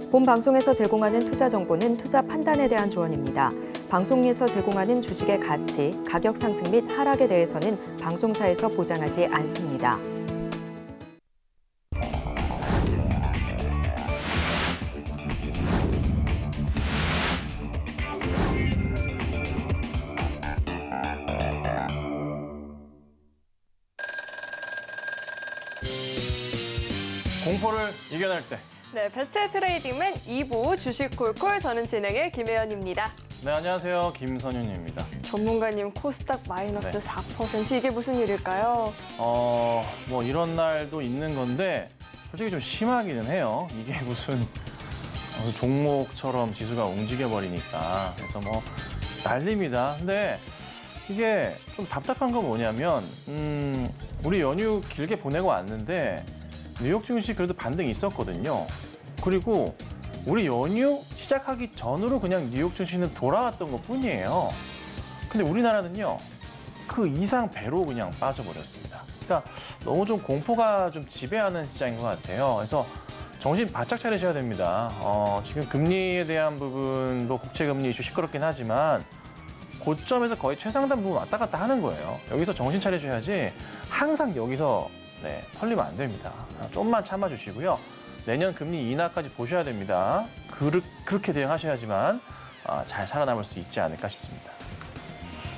본 방송에서 제공하는 투자 정보는 투자 판단에 대한 조언입니다. 방송에서 제공하는 주식의 가치, 가격 상승 및 하락에 대해서는 방송사에서 보장하지 않습니다. 공포를 이겨낼 때. 네, 베스트 트레이딩맨 2부 주식 콜콜, 저는 진행의 김혜연입니다. 네, 안녕하세요. 김선윤입니다. 전문가님, 코스닥 마이너스 네. 4%, 이게 무슨 일일까요? 뭐 이런 날도 있는 건데 솔직히 좀 심하기는 해요. 이게 무슨 종목처럼 지수가 움직여버리니까. 그래서 뭐 난립니다. 근데 이게 좀 답답한 건 뭐냐면 우리 연휴 길게 보내고 왔는데 뉴욕 증시 그래도 반등이 있었거든요. 그리고 우리 연휴 시작하기 전으로 그냥 뉴욕 증시는 돌아왔던 것뿐이에요. 근데 우리나라는요, 그 이상 배로 그냥 빠져버렸습니다. 그러니까 너무 좀 공포가 좀 지배하는 시장인 것 같아요. 그래서 정신 바짝 차리셔야 됩니다. 지금 금리에 대한 부분도 국채금리 이슈 시끄럽긴 하지만 고점에서 거의 최상단 부분 왔다 갔다 하는 거예요. 여기서 정신 차려줘야지 항상 여기서 털리면 안 됩니다. 좀만 참아주시고요. 내년 금리 인하까지 보셔야 됩니다. 그렇게 대응하셔야지만 잘 살아남을 수 있지 않을까 싶습니다.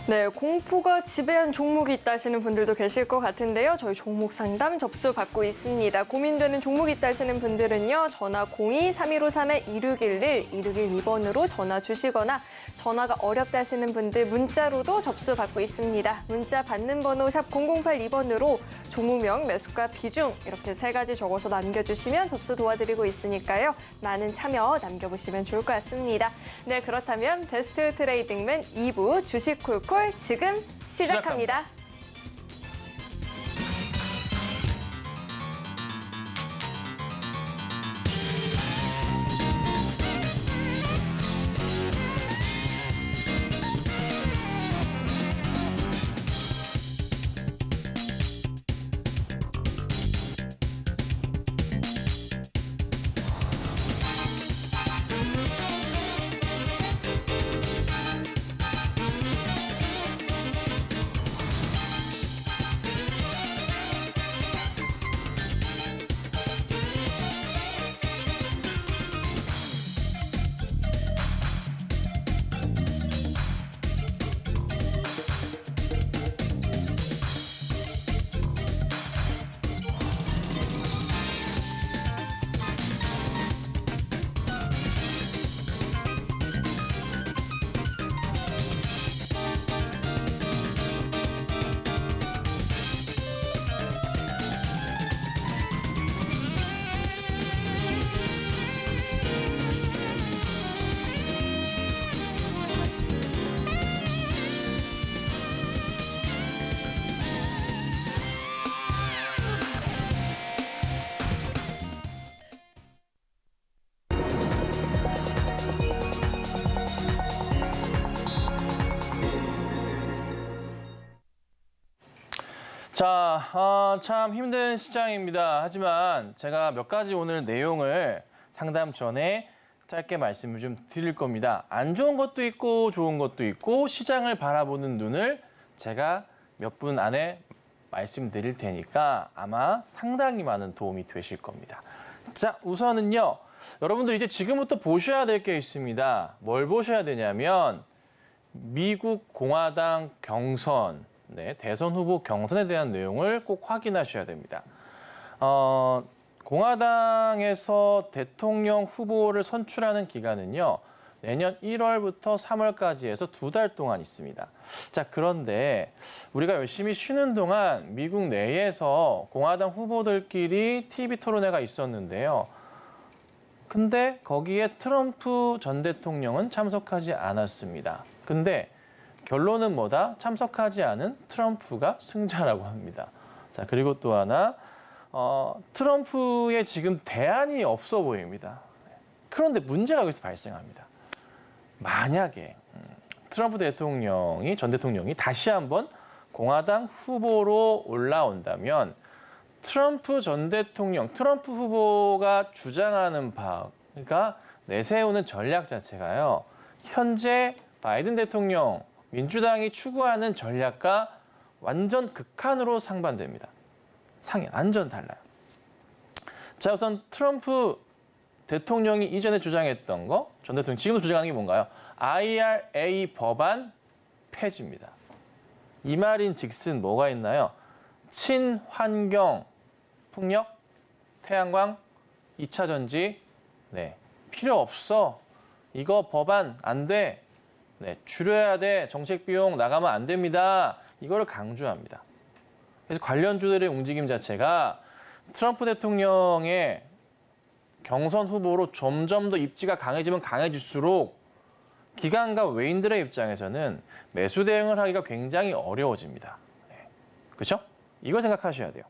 네, 공포가 지배한 종목이 있다 하시는 분들도 계실 것 같은데요. 저희 종목 상담 접수 받고 있습니다. 고민되는 종목이 있다 하시는 분들은요. 전화 02-3253-2611, 2612번으로 전화 주시거나 전화가 어렵다 하시는 분들 문자로도 접수 받고 있습니다. 문자 받는 번호 샵 0082번으로 종목명, 매수가, 비중 이렇게 3가지 적어서 남겨주시면 접수 도와드리고 있으니까요. 많은 참여 남겨보시면 좋을 것 같습니다. 네, 그렇다면 베스트 트레이딩맨 2부 주식 콜콜 지금 시작합니다. 자, 참 힘든 시장입니다. 하지만 제가 몇 가지 오늘 내용을 상담 전에 짧게 말씀을 좀 드릴 겁니다. 안 좋은 것도 있고 좋은 것도 있고 시장을 바라보는 눈을 제가 몇 분 안에 말씀드릴 테니까 아마 상당히 많은 도움이 되실 겁니다. 자, 우선은요. 여러분들 이제 지금부터 보셔야 될 게 있습니다. 뭘 보셔야 되냐면 미국 공화당 경선, 대선 후보 경선에 대한 내용을 꼭 확인하셔야 됩니다. 공화당에서 대통령 후보를 선출하는 기간은요. 내년 1월부터 3월까지 해서 2달 동안 있습니다. 자, 그런데 우리가 열심히 쉬는 동안 미국 내에서 공화당 후보들끼리 TV 토론회가 있었는데요. 근데 거기에 트럼프 전 대통령은 참석하지 않았습니다. 근데 결론은 뭐다? 참석하지 않은 트럼프가 승자라고 합니다. 자, 그리고 또 하나, 트럼프의 지금 대안이 없어 보입니다. 그런데 문제가 여기서 발생합니다. 만약에 트럼프 전 대통령이 다시 한번 공화당 후보로 올라온다면 트럼프 후보가 주장하는 그러니까 내세우는 전략 자체가요. 현재 바이든 대통령, 민주당이 추구하는 전략과 완전 극한으로 상반됩니다. 완전 달라요. 자, 우선 트럼프 대통령이 이전에 주장했던 거, 전 대통령 지금도 주장하는 게 뭔가요? IRA 법안 폐지입니다. 이 말인 즉슨 뭐가 있나요? 친환경, 풍력, 태양광, 2차 전지, 네, 필요 없어. 이거 법안 안 돼. 네, 줄여야 돼. 정책 비용 나가면 안 됩니다. 이거를 강조합니다. 그래서 관련주들의 움직임 자체가 트럼프 대통령의 경선 후보로 점점 더 입지가 강해지면 강해질수록 기관과 외인들의 입장에서는 매수 대응을 하기가 굉장히 어려워집니다. 네. 그렇죠? 이걸 생각하셔야 돼요.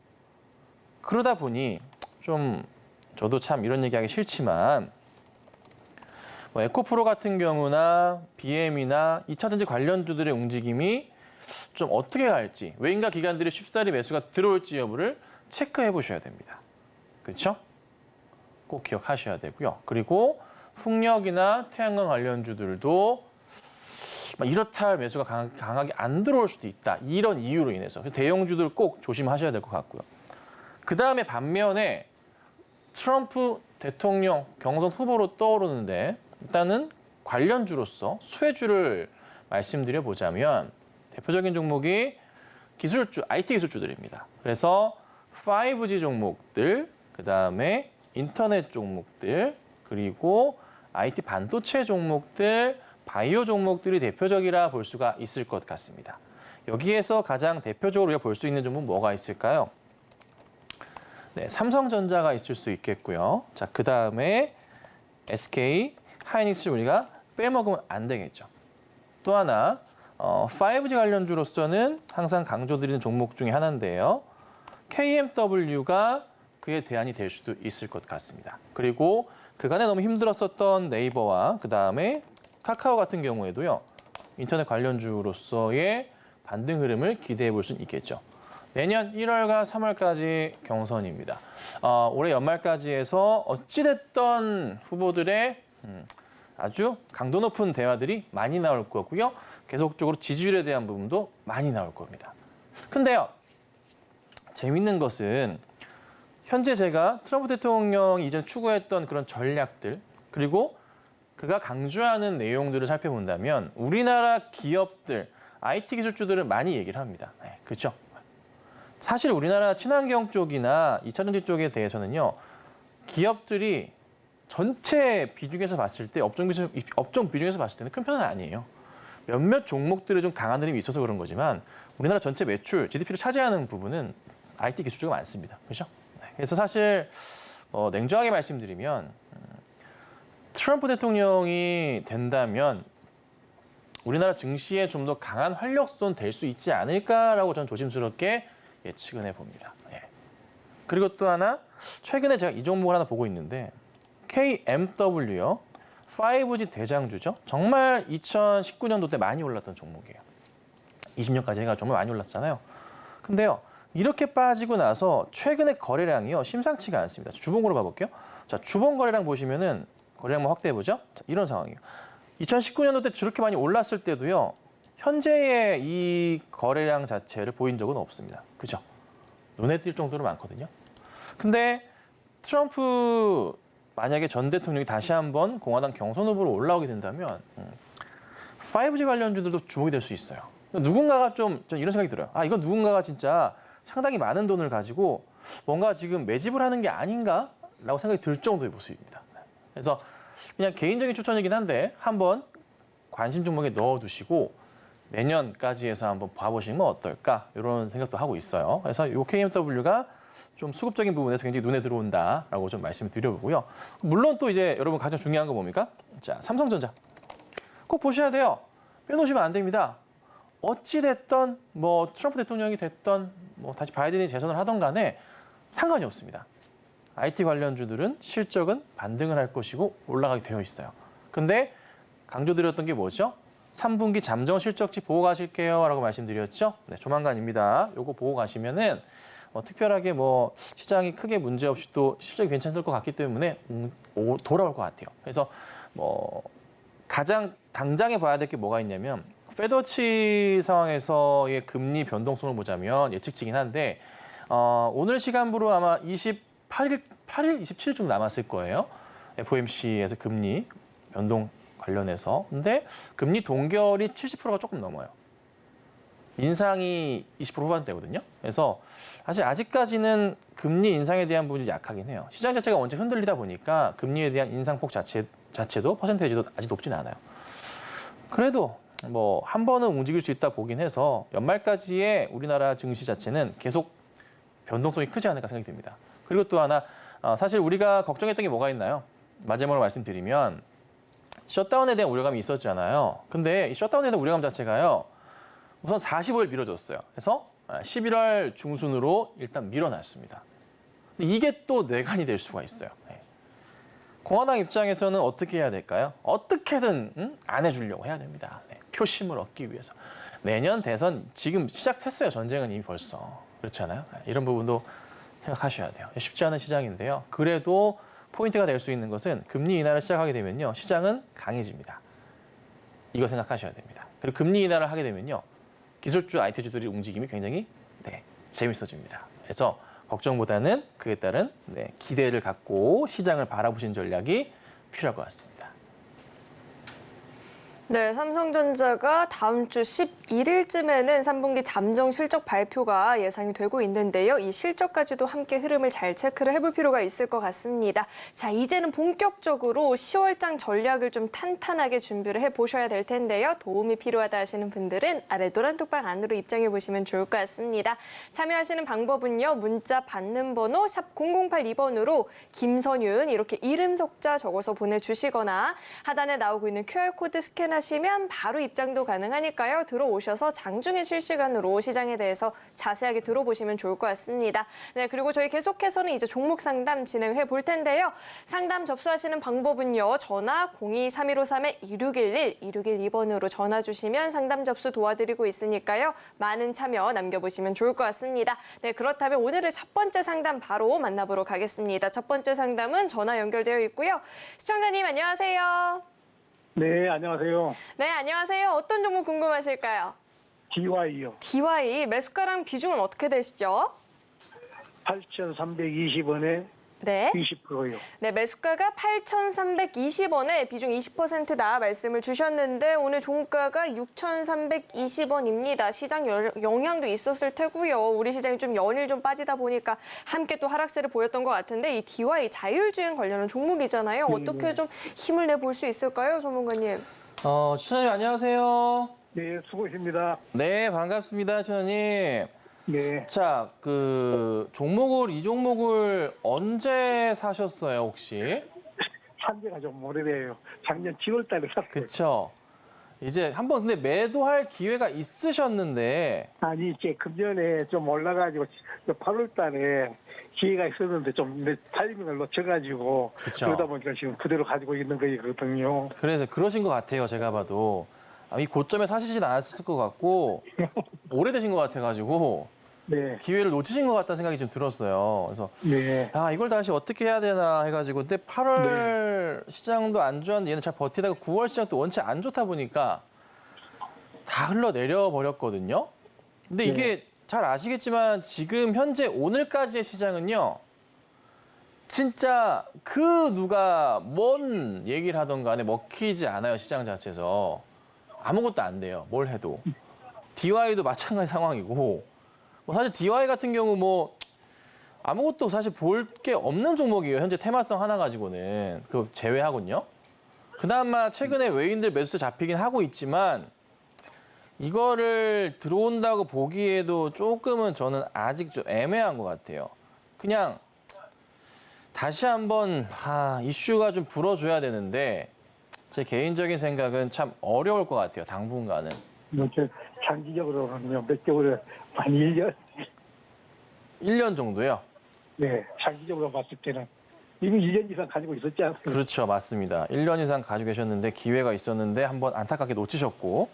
그러다 보니 좀 저도 참 이런 얘기하기 싫지만 뭐 에코프로 같은 경우나 BM이나 2차 전지 관련주들의 움직임이 좀 어떻게 갈지 외인과 기관들이 쉽사리 매수가 들어올지 여부를 체크해 보셔야 됩니다. 그렇죠? 꼭 기억하셔야 되고요. 그리고 풍력이나 태양광 관련주들도 이렇다 할 매수가 강하게 안 들어올 수도 있다. 이런 이유로 인해서 대형주들 꼭 조심하셔야 될 것 같고요. 그 다음에 반면에 트럼프 대통령 경선 후보로 떠오르는데 일단은 관련주로서 수혜주를 말씀드려 보자면 대표적인 종목이 기술주, IT 기술주들입니다. 그래서 5G 종목들, 그 다음에 인터넷 종목들, 그리고 IT 반도체 종목들, 바이오 종목들이 대표적이라 볼 수가 있을 것 같습니다. 여기에서 가장 대표적으로 우리가 볼 수 있는 종목은 뭐가 있을까요? 네, 삼성전자가 있을 수 있겠고요. 자, 그 다음에 SK, 하이닉스 우리가 빼먹으면 안 되겠죠. 또 하나, 5G 관련주로서는 항상 강조드리는 종목 중에 하나인데요. KMW가 그의 대안이 될 수도 있을 것 같습니다. 그리고 그간에 너무 힘들었었던 네이버와 그 다음에 카카오 같은 경우에도요. 인터넷 관련주로서의 반등 흐름을 기대해 볼 수는 있겠죠. 내년 1월과 3월까지 경선입니다. 올해 연말까지 해서 어찌됐던 후보들의 아주 강도 높은 대화들이 많이 나올 거고요. 계속적으로 지지율에 대한 부분도 많이 나올 겁니다. 근데요, 재밌는 것은 현재 제가 트럼프 대통령이 이전 추구했던 그런 전략들 그리고 그가 강조하는 내용들을 살펴본다면 우리나라 기업들, IT 기술주들은 많이 얘기를 합니다. 네, 그렇죠? 사실 우리나라 친환경 쪽이나 2차 전지 쪽에 대해서는요. 기업들이 전체 비중에서 봤을 때 업종 비중에서 봤을 때는 큰 편은 아니에요. 몇몇 종목들이 좀 강한 흐름이 있어서 그런 거지만 우리나라 전체 매출, GDP를 차지하는 부분은 IT 기술주가 많습니다. 그렇죠? 그래서 사실 냉정하게 말씀드리면 트럼프 대통령이 된다면 우리나라 증시에 좀 더 강한 활력소는 될 수 있지 않을까라고 저는 조심스럽게 예측은 해봅니다. 예. 그리고 또 하나, 최근에 제가 이 종목을 하나 보고 있는데 KMW요. 5G 대장주죠. 정말 2019년도 때 많이 올랐던 종목이에요. 20년까지 해가 정말 많이 올랐잖아요. 근데요. 이렇게 빠지고 나서 최근에 거래량이요. 심상치가 않습니다. 주봉으로 봐볼게요. 자, 주봉 거래량 보시면은 거래량만 확대해보죠. 자, 이런 상황이에요. 2019년도 때 저렇게 많이 올랐을 때도요. 현재의 이 거래량 자체를 보인 적은 없습니다. 그죠? 눈에 띌 정도로 많거든요. 근데 트럼프 만약에 전 대통령이 다시 한번 공화당 경선 후보로 올라오게 된다면 5G 관련주들도 주목이 될 수 있어요. 누군가가 좀 이런 생각이 들어요. 아, 이건 누군가가 진짜 상당히 많은 돈을 가지고 뭔가 지금 매집을 하는 게 아닌가라고 생각이 들 정도의 모습입니다. 그래서 그냥 개인적인 추천이긴 한데 한번 관심 종목에 넣어두시고 내년까지 해서 한번 봐보시면 어떨까 이런 생각도 하고 있어요. 그래서 이 KMW가 좀 수급적인 부분에서 굉장히 눈에 들어온다라고 좀 말씀을 드려보고요. 물론 또 이제 여러분 가장 중요한 거 뭡니까? 자, 삼성전자 꼭 보셔야 돼요. 빼놓으시면 안 됩니다. 어찌 됐던 뭐 트럼프 대통령이 됐던 뭐 다시 바이든이 재선을 하던 간에 상관이 없습니다. IT 관련주들은 실적은 반등을 할 것이고 올라가게 되어 있어요. 근데 강조드렸던 게 뭐죠? 3분기 잠정 실적치 보고 가실게요 라고 말씀드렸죠. 네, 조만간입니다. 요거 보고 가시면은 특별하게 뭐 시장이 크게 문제 없이 또 실적이 괜찮을 것 같기 때문에 돌아올 것 같아요. 그래서 뭐 가장 당장에 봐야 될 게 뭐가 있냐면 페드워치 상황에서의 금리 변동성을 보자면 예측치긴 한데 오늘 시간부로 아마 28일, 27일 좀 남았을 거예요. FOMC에서 금리 변동 관련해서. 근데 금리 동결이 70%가 조금 넘어요. 인상이 20% 후반대거든요. 그래서 사실 아직까지는 금리 인상에 대한 부분이 약하긴 해요. 시장 자체가 원체 흔들리다 보니까 금리에 대한 인상폭 자체도 퍼센테이지도 아직 높진 않아요. 그래도 뭐 한 번은 움직일 수 있다 보긴 해서 연말까지의 우리나라 증시 자체는 계속 변동성이 크지 않을까 생각이 듭니다. 그리고 또 하나 사실 우리가 걱정했던 게 뭐가 있나요? 마지막으로 말씀드리면 셧다운에 대한 우려감이 있었잖아요. 근데 이 셧다운에 대한 우려감 자체가요. 우선 45일 미뤄졌어요. 그래서 11월 중순으로 일단 밀어놨습니다. 근데 이게 또 뇌관이 될 수가 있어요. 공화당 입장에서는 어떻게 해야 될까요? 어떻게든 안 해주려고 해야 됩니다. 표심을 얻기 위해서. 내년 대선 지금 시작했어요. 전쟁은 이미 벌써. 그렇지 않아요? 이런 부분도 생각하셔야 돼요. 쉽지 않은 시장인데요. 그래도 포인트가 될 수 있는 것은 금리 인하를 시작하게 되면요. 시장은 강해집니다. 이거 생각하셔야 됩니다. 그리고 금리 인하를 하게 되면요. 기술주, IT주들의 움직임이 굉장히 재밌어집니다. 그래서 걱정보다는 그에 따른 기대를 갖고 시장을 바라보신 전략이 필요할 것 같습니다. 네, 삼성전자가 다음 주 11일쯤에는 3분기 잠정 실적 발표가 예상이 되고 있는데요. 이 실적까지도 함께 흐름을 잘 체크를 해볼 필요가 있을 것 같습니다. 자, 이제는 본격적으로 10월장 전략을 좀 탄탄하게 준비를 해보셔야 될 텐데요. 도움이 필요하다 하시는 분들은 아래 노란 톡방 안으로 입장해 보시면 좋을 것 같습니다. 참여하시는 방법은요. 문자 받는 번호 샵 0082번으로 김선윤 이렇게 이름 석자 적어서 보내주시거나 하단에 나오고 있는 QR코드 스캔하시면 바로 입장도 가능하니까요. 들어오셔서 장중에 실시간으로 시장에 대해서 자세하게 들어보시면 좋을 것 같습니다. 네, 그리고 저희 계속해서는 이제 종목 상담 진행해 볼 텐데요. 상담 접수하시는 방법은요. 전화 02-3153-2611, 2612번으로 전화 주시면 상담 접수 도와드리고 있으니까요. 많은 참여 남겨보시면 좋을 것 같습니다. 네, 그렇다면 오늘의 첫 번째 상담 바로 만나보러 가겠습니다. 첫 번째 상담은 전화 연결되어 있고요. 시청자님 안녕하세요. 네, 안녕하세요. 네, 안녕하세요. 어떤 종목 궁금하실까요? DY요. DY 매수가랑 비중은 어떻게 되시죠? 8,320원에 네. 20%요. 네, 매수가가 8,320원에 비중 20%다 말씀을 주셨는데 오늘 종가가 6,320원입니다. 시장 영향도 있었을 테고요. 우리 시장이 좀 연일 좀 빠지다 보니까 함께 또 하락세를 보였던 것 같은데 이 DY 자율주행 관련한 종목이잖아요. 어떻게 좀 힘을 내볼 수 있을까요, 전문가님? 시청자님 안녕하세요. 네, 수고하십니다. 네, 반갑습니다, 시청자님. 네, 자, 이 종목을 언제 사셨어요, 혹시? 산 지가 좀 오래돼요. 작년 7월 달에 샀어요. 그쵸. 이제 한번 근데 매도할 기회가 있으셨는데, 아니, 이제 금년에 좀 올라가지고 8월 달에 기회가 있었는데 좀 타이밍을 놓쳐가지고 그쵸. 그러다 보니까 지금 그대로 가지고 있는 거거든요. 그래서 그러신 것 같아요, 제가 봐도. 이 고점에 사시진 않았을 것 같고, 오래되신 것 같아가지고, 네, 기회를 놓치신 것 같다는 생각이 좀 들었어요. 그래서, 네, 이걸 다시 어떻게 해야 되나 해가지고, 근데 8월 시장도 안 좋았는데 얘는 잘 버티다가 9월 시장도 원체 안 좋다 보니까 다 흘러내려 버렸거든요. 근데 네. 이게 잘 아시겠지만 지금 현재 오늘까지의 시장은요, 진짜 누가 뭔 얘기를 하던 간에 먹히지 않아요, 시장 자체에서. 아무것도 안 돼요, 뭘 해도. DY도 마찬가지 상황이고, 사실 DY 같은 경우 아무것도 사실 볼 게 없는 종목이에요, 현재 테마성 하나 가지고는. 그거 제외하군요. 그나마 최근에 외인들 매수세 잡히긴 하고 있지만, 이거를 들어온다고 보기에도 조금은 저는 아직 좀 애매한 것 같아요. 그냥 다시 한번 이슈가 좀 불어줘야 되는데 제 개인적인 생각은 참 어려울 것 같아요. 당분간은. 장기적으로는요, 몇 개월에 한 1년? 1년 정도요? 네, 장기적으로 봤을 때는 이미 1년 이상 가지고 있었지 않습니까? 그렇죠. 맞습니다. 1년 이상 가지고 계셨는데 기회가 있었는데 한번 안타깝게 놓치셨고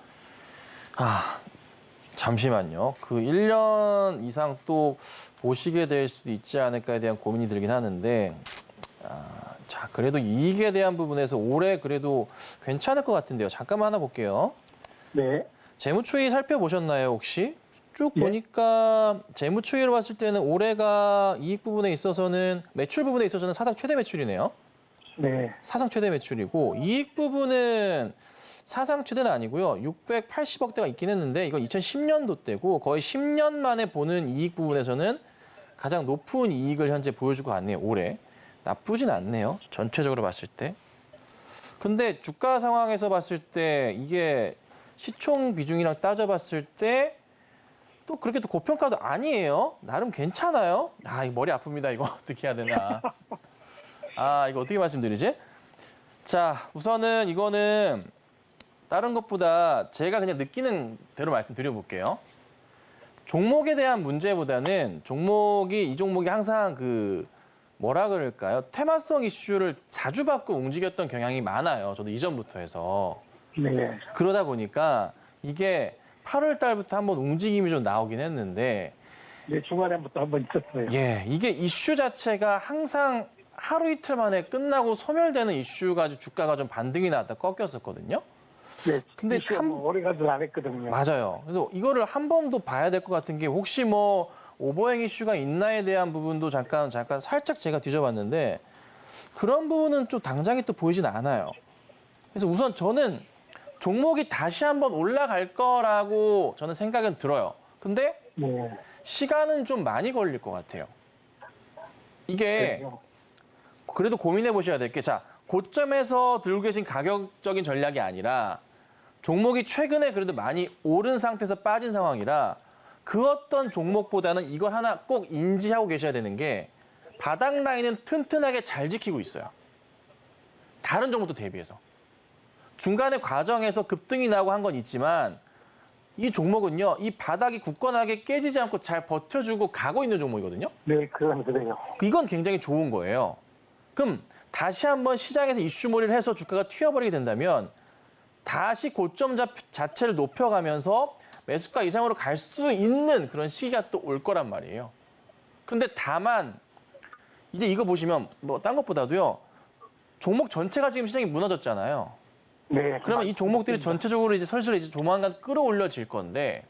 잠시만요. 그 1년 이상 또 보시게 될 수도 있지 않을까에 대한 고민이 들긴 하는데, 자, 그래도 이익에 대한 부분에서 올해 그래도 괜찮을 것 같은데요. 잠깐만 하나 볼게요. 네. 재무추이 살펴보셨나요, 혹시? 쭉 네. 보니까 재무추이로 봤을 때는 올해가 이익 부분에 있어서는 매출 부분에 있어서는 사상 최대 매출이네요. 네. 사상 최대 매출이고 이익 부분은 사상 최대는 아니고요. 680억대가 있긴 했는데 이건 2010년도 때고 거의 10년 만에 보는 이익 부분에서는 가장 높은 이익을 현재 보여주고 갔네요. 올해. 나쁘진 않네요. 전체적으로 봤을 때. 근데 주가 상황에서 봤을 때 이게 시총 비중이랑 따져봤을 때 또 그렇게 또 고평가도 아니에요. 나름 괜찮아요. 아, 이거 머리 아픕니다. 이거 어떻게 해야 되나. 아, 이거 어떻게 말씀드리지? 자, 우선은 이거는 다른 것보다 제가 그냥 느끼는 대로 말씀드려볼게요. 종목에 대한 문제보다는 이 종목이 항상 그 뭐라 그럴까요? 테마성 이슈를 자주 받고 움직였던 경향이 많아요. 저도 이전부터 해서. 네. 그러다 보니까 이게 8월 달부터 한번 움직임이 좀 나오긴 했는데 네, 중간에부터 한번 있었어요. 예, 이게 이슈 자체가 항상 하루 이틀 만에 끝나고 소멸되는 이슈 가지고 주가가 좀 반등이 나왔다 꺾였었거든요. 네. 근데 이슈가 뭐 오래가도 안 했거든요. 맞아요. 그래서 이거를 한 번 더 봐야 될 것 같은 게 혹시 뭐 오버행 이슈가 있나에 대한 부분도 잠깐 살짝 제가 뒤져봤는데 그런 부분은 좀 당장에 또 보이진 않아요. 그래서 우선 저는 종목이 다시 한번 올라갈 거라고 저는 생각은 들어요. 근데 네. 시간은 좀 많이 걸릴 것 같아요. 이게 그래요. 그래도 고민해 보셔야 될 게, 자, 고점에서 들고 계신 가격적인 전략이 아니라 종목이 최근에 그래도 많이 오른 상태에서 빠진 상황이라 그 어떤 종목보다는 이걸 하나 꼭 인지하고 계셔야 되는 게 바닥 라인은 튼튼하게 잘 지키고 있어요. 다른 종목도 대비해서. 중간에 과정에서 급등이 나고 한 건 있지만 이 종목은요, 이 바닥이 굳건하게 깨지지 않고 잘 버텨주고 가고 있는 종목이거든요. 네, 그건 그래요. 이건 굉장히 좋은 거예요. 그럼 다시 한번 시장에서 이슈몰이를 해서 주가가 튀어버리게 된다면 다시 고점 자체를 높여가면서 매수가 이상으로 갈 수 있는 그런 시기가 또 올 거란 말이에요. 근데 다만 이제 이거 보시면 뭐 딴 것보다도요, 종목 전체가 지금 시장이 무너졌잖아요. 네. 그러면 이 종목들이 전체적으로 이제 슬슬 이제 조만간 끌어올려질 건데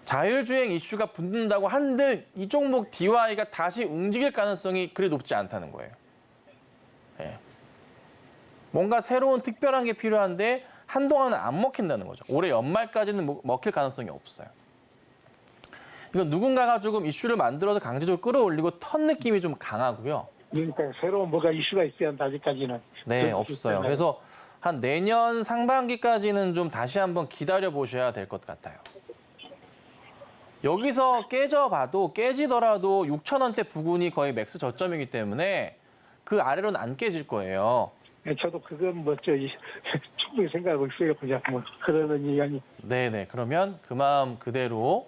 자율주행 이슈가 붙는다고 한들 이 종목 DY가 다시 움직일 가능성이 그리 높지 않다는 거예요. 예. 뭔가 새로운 특별한 게 필요한데 한동안은 안 먹힌다는 거죠. 올해 연말까지는 먹힐 가능성이 없어요. 이건 누군가가 조금 이슈를 만들어서 강제적으로 끌어올리고 턴 느낌이 좀 강하고요. 그러니까 새로운 뭐가 이슈가 있어야 한다, 아직까지는. 네, 없어요. 그래서 한 내년 상반기까지는 좀 다시 한번 기다려 보셔야 될 것 같아요. 여기서 깨져봐도 깨지더라도 6,000원대 부근이 거의 맥스 저점이기 때문에 그 아래로는 안 깨질 거예요. 네, 저도 그건 충분히 생각하고 있어요. 그냥 뭐 그러는 이야기. 네네. 그러면 그 마음 그대로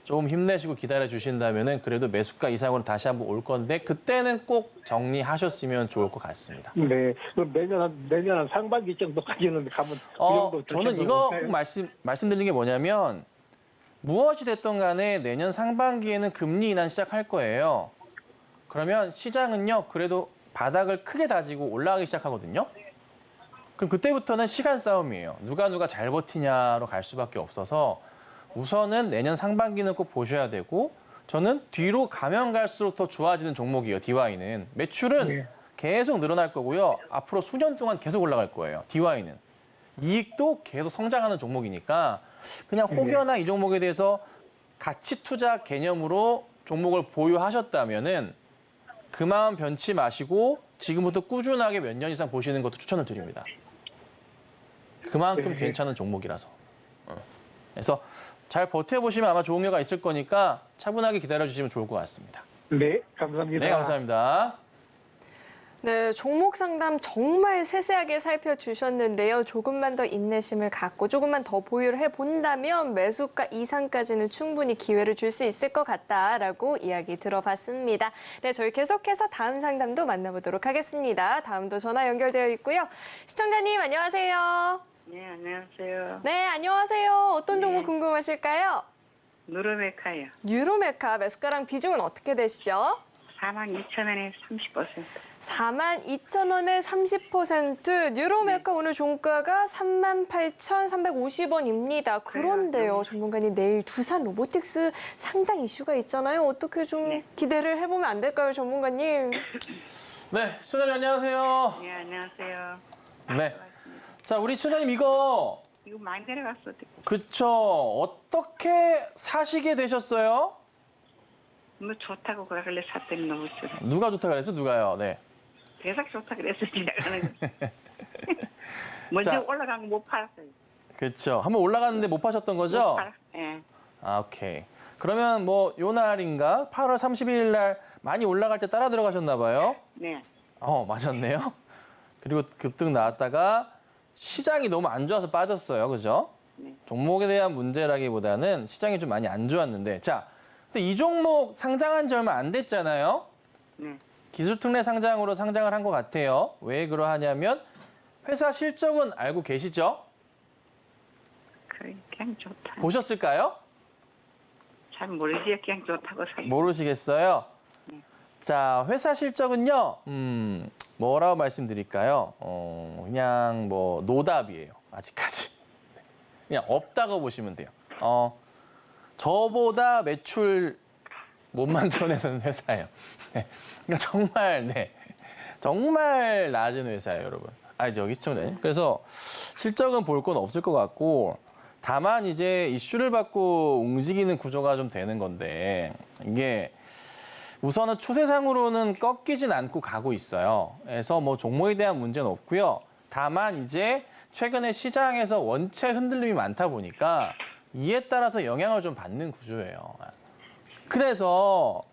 좀 힘내시고 기다려 주신다면은 그래도 매수가 이상으로 다시 한번 올 건데 그때는 꼭 정리하셨으면 좋을 것 같습니다. 네. 그럼 내년 한 상반기 정도까지는 가면 그 정도. 저는 이거 꼭 말씀드리는 게 뭐냐면 무엇이 됐든 간에 내년 상반기에는 금리 인하 시작할 거예요. 그러면 시장은요, 그래도 바닥을 크게 다지고 올라가기 시작하거든요. 그럼 그때부터는 시간 싸움이에요. 누가 잘 버티냐로 갈 수밖에 없어서 우선은 내년 상반기는 꼭 보셔야 되고 저는 뒤로 가면 갈수록 더 좋아지는 종목이에요. DY는. 매출은 네. 계속 늘어날 거고요. 앞으로 수년 동안 계속 올라갈 거예요. DY는. 이익도 계속 성장하는 종목이니까 그냥 혹여나 이 종목에 대해서 가치 투자 개념으로 종목을 보유하셨다면은 그 마음 변치 마시고 지금부터 꾸준하게 몇 년 이상 보시는 것도 추천을 드립니다. 그만큼 네. 괜찮은 종목이라서. 그래서 잘 버텨보시면 아마 좋은 결과 있을 거니까 차분하게 기다려주시면 좋을 것 같습니다. 네, 감사합니다. 네, 감사합니다. 네, 종목 상담 정말 세세하게 살펴주셨는데요. 조금만 더 인내심을 갖고 조금만 더 보유를 해본다면 매수가 이상까지는 충분히 기회를 줄 수 있을 것 같다라고 이야기 들어봤습니다. 네, 저희 계속해서 다음 상담도 만나보도록 하겠습니다. 다음도 전화 연결되어 있고요. 시청자님 안녕하세요. 네, 안녕하세요. 네, 안녕하세요. 어떤 종목 네. 궁금하실까요? 누르메카요. 유로메카 매수가랑 비중은 어떻게 되시죠? 42,000원에 30%. 42,000원에 30%. 유로메카 네. 오늘 종가가 38,350원입니다. 그런데요, 전문가님 내일 두산 로보틱스 상장 이슈가 있잖아요. 어떻게 좀 네. 기대를 해보면 안 될까요, 전문가님? 네, 시청자님 안녕하세요. 네, 안녕하세요. 네. 자, 우리 시청자님 이거 이거 많이 내려갔어. 그쵸. 어떻게 사시게 되셨어요? 뭐 좋다고 그러길래 샀더니 너무 좋아. 누가 좋다 그랬어? 누가요? 네. 대삭 좋다 그랬었지, 내가는. 먼저 자. 올라간 거 못 팔았어요. 그쵸. 한번 올라갔는데 못 파셨던 못 거죠? 팔- 예. 아, 오케이. 그러면 뭐 요 날인가? 8월 31일 날 많이 올라갈 때 따라 들어가셨나 봐요. 네. 맞았네요. 그리고 급등 나왔다가 시장이 너무 안 좋아서 빠졌어요. 그죠? 네. 종목에 대한 문제라기보다는 시장이 좀 많이 안 좋았는데. 자, 근데 이 종목 상장한 지 얼마 안 됐잖아요. 네. 기술특례 상장으로 상장을 한 것 같아요. 왜 그러하냐면 회사 실적은 알고 계시죠? 그냥 좋다. 보셨을까요? 잘 모르지, 그냥 좋다고 사. 모르시겠어요? 네. 자, 회사 실적은요, 뭐라고 말씀드릴까요? 그냥 뭐 노답이에요. 아직까지. 그냥 없다고 보시면 돼요. 저보다 매출 못 만들어내는 회사예요. 네. 그러니까 정말 낮은 회사예요, 여러분. 여기 시청자님. 그래서 실적은 볼 건 없을 것 같고, 다만 이제 이슈를 받고 움직이는 구조가 좀 되는 건데, 이게 우선은 추세상으로는 꺾이진 않고 가고 있어요. 그래서 뭐 종목에 대한 문제는 없고요. 다만 이제 최근에 시장에서 원체 흔들림이 많다 보니까 이에 따라서 영향을 좀 받는 구조예요. 그래서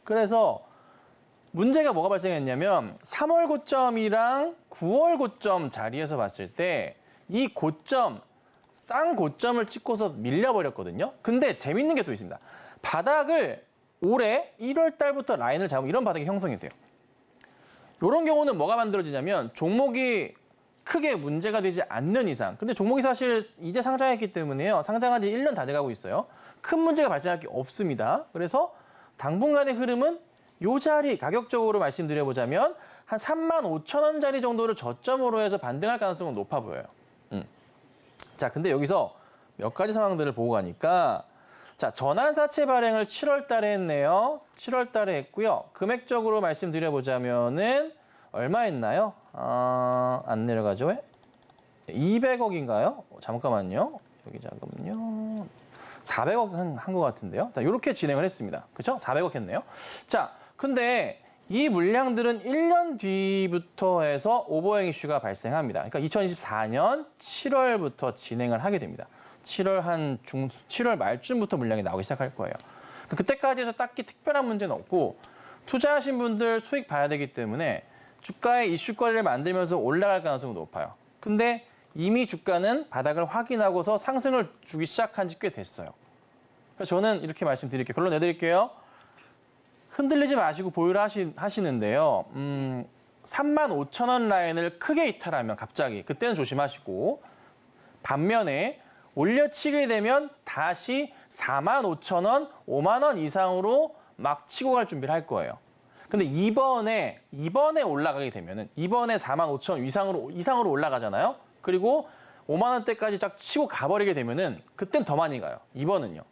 문제가 뭐가 발생했냐면 3월 고점이랑 9월 고점 자리에서 봤을 때 이 고점, 쌍 고점을 찍고서 밀려버렸거든요. 근데 재밌는 게 또 있습니다. 바닥을 올해 1월 달부터 라인을 잡으면 이런 바닥이 형성이 돼요. 이런 경우는 뭐가 만들어지냐면 종목이 크게 문제가 되지 않는 이상. 근데 종목이 사실 이제 상장했기 때문에요. 상장한 지 1년 다 돼가고 있어요. 큰 문제가 발생할 게 없습니다. 그래서 당분간의 흐름은 이 자리 가격적으로 말씀드려보자면 한 35,000원짜리 정도를 저점으로 해서 반등할 가능성은 높아 보여요. 자, 근데 여기서 몇 가지 상황들을 보고 가니까 자, 전환사채 발행을 7월 달에 했네요. 7월 달에 했고요. 금액적으로 말씀드려보자면은 얼마 했나요? 안 내려가죠? 왜? 200억인가요? 잠깐만요. 여기 자금은요. 400억 한 것 같은데요. 자, 이렇게 진행을 했습니다. 그렇죠? 400억 했네요. 자, 근데 이 물량들은 1년 뒤부터 해서 오버행 이슈가 발생합니다. 그러니까 2024년 7월부터 진행을 하게 됩니다. 7월 말쯤부터 물량이 나오기 시작할 거예요. 그때까지 해서 딱히 특별한 문제는 없고 투자하신 분들 수익 봐야 되기 때문에 주가의 이슈거리를 만들면서 올라갈 가능성이 높아요. 근데 이미 주가는 바닥을 확인하고서 상승을 주기 시작한 지 꽤 됐어요. 그래서 저는 이렇게 말씀드릴게요. 결론 내드릴게요. 흔들리지 마시고 보유를 하시는데요. 35,000원 라인을 크게 이탈하면 갑자기 그때는 조심하시고 반면에 올려치게 되면 다시 45,000원, 5만 원 이상으로 막 치고 갈 준비를 할 거예요. 근데 이번에 올라가게 되면은 이번에 45,000원 이상으로 올라가잖아요. 그리고 5만 원대까지 쫙 치고 가버리게 되면은 그땐 더 많이 가요. 이번은요.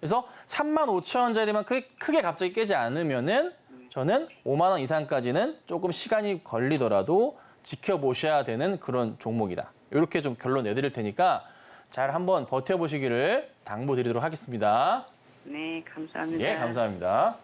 그래서 35,000원짜리만 크게 갑자기 깨지 않으면은 저는 5만 원 이상까지는 조금 시간이 걸리더라도 지켜보셔야 되는 그런 종목이다. 이렇게 좀 결론 내드릴 테니까 잘 한번 버텨보시기를 당부드리도록 하겠습니다. 네, 감사합니다. 예, 감사합니다.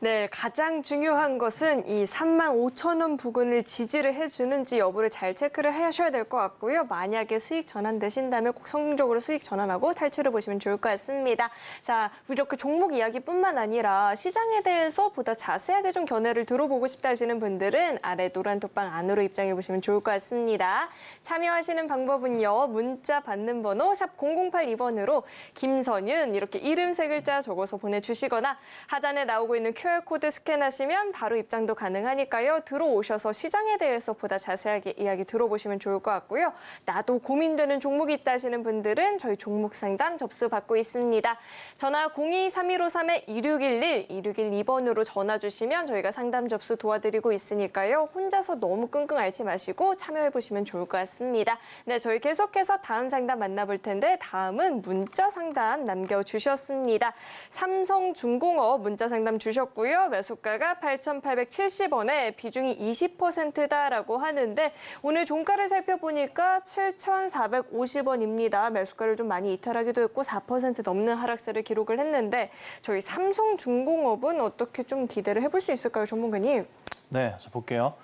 네, 가장 중요한 것은 이 35,000원 부근을 지지를 해주는지 여부를 잘 체크를 하셔야 될 것 같고요. 만약에 수익 전환되신다면 꼭 성공적으로 수익 전환하고 탈출해 보시면 좋을 것 같습니다. 자, 이렇게 종목 이야기뿐만 아니라 시장에 대해서 보다 자세하게 좀 견해를 들어보고 싶다 하시는 분들은 아래 노란 톡방 안으로 입장해 보시면 좋을 것 같습니다. 참여하시는 방법은요. 문자 받는 번호 샵 0082번으로 김선윤 이렇게 이름 세 글자 적어서 보내주시거나 하단에 나오고 있는 QR QR코드 스캔하시면 바로 입장도 가능하니까요. 들어오셔서 시장에 대해서 보다 자세하게 이야기 들어보시면 좋을 것 같고요. 나도 고민되는 종목이 있다 하시는 분들은 저희 종목 상담 접수 받고 있습니다. 전화 02-3153-2611, 2612번으로 전화 주시면 저희가 상담 접수 도와드리고 있으니까요. 혼자서 너무 끙끙 앓지 마시고 참여해보시면 좋을 것 같습니다. 네, 저희 계속해서 다음 상담 만나볼 텐데 다음은 문자 상담 남겨주셨습니다. 삼성중공업 문자 상담 주셨고요. 매수가가 8,870원에 비중이 20%다라고 하는데 오늘 종가를 살펴보니까 7,450원입니다. 매수가를 좀 많이 이탈하기도 했고 4% 넘는 하락세를 기록을 했는데 저희 삼성중공업은 어떻게 좀 기대를 해볼 수 있을까요, 전문가님? 네, 자 볼게요.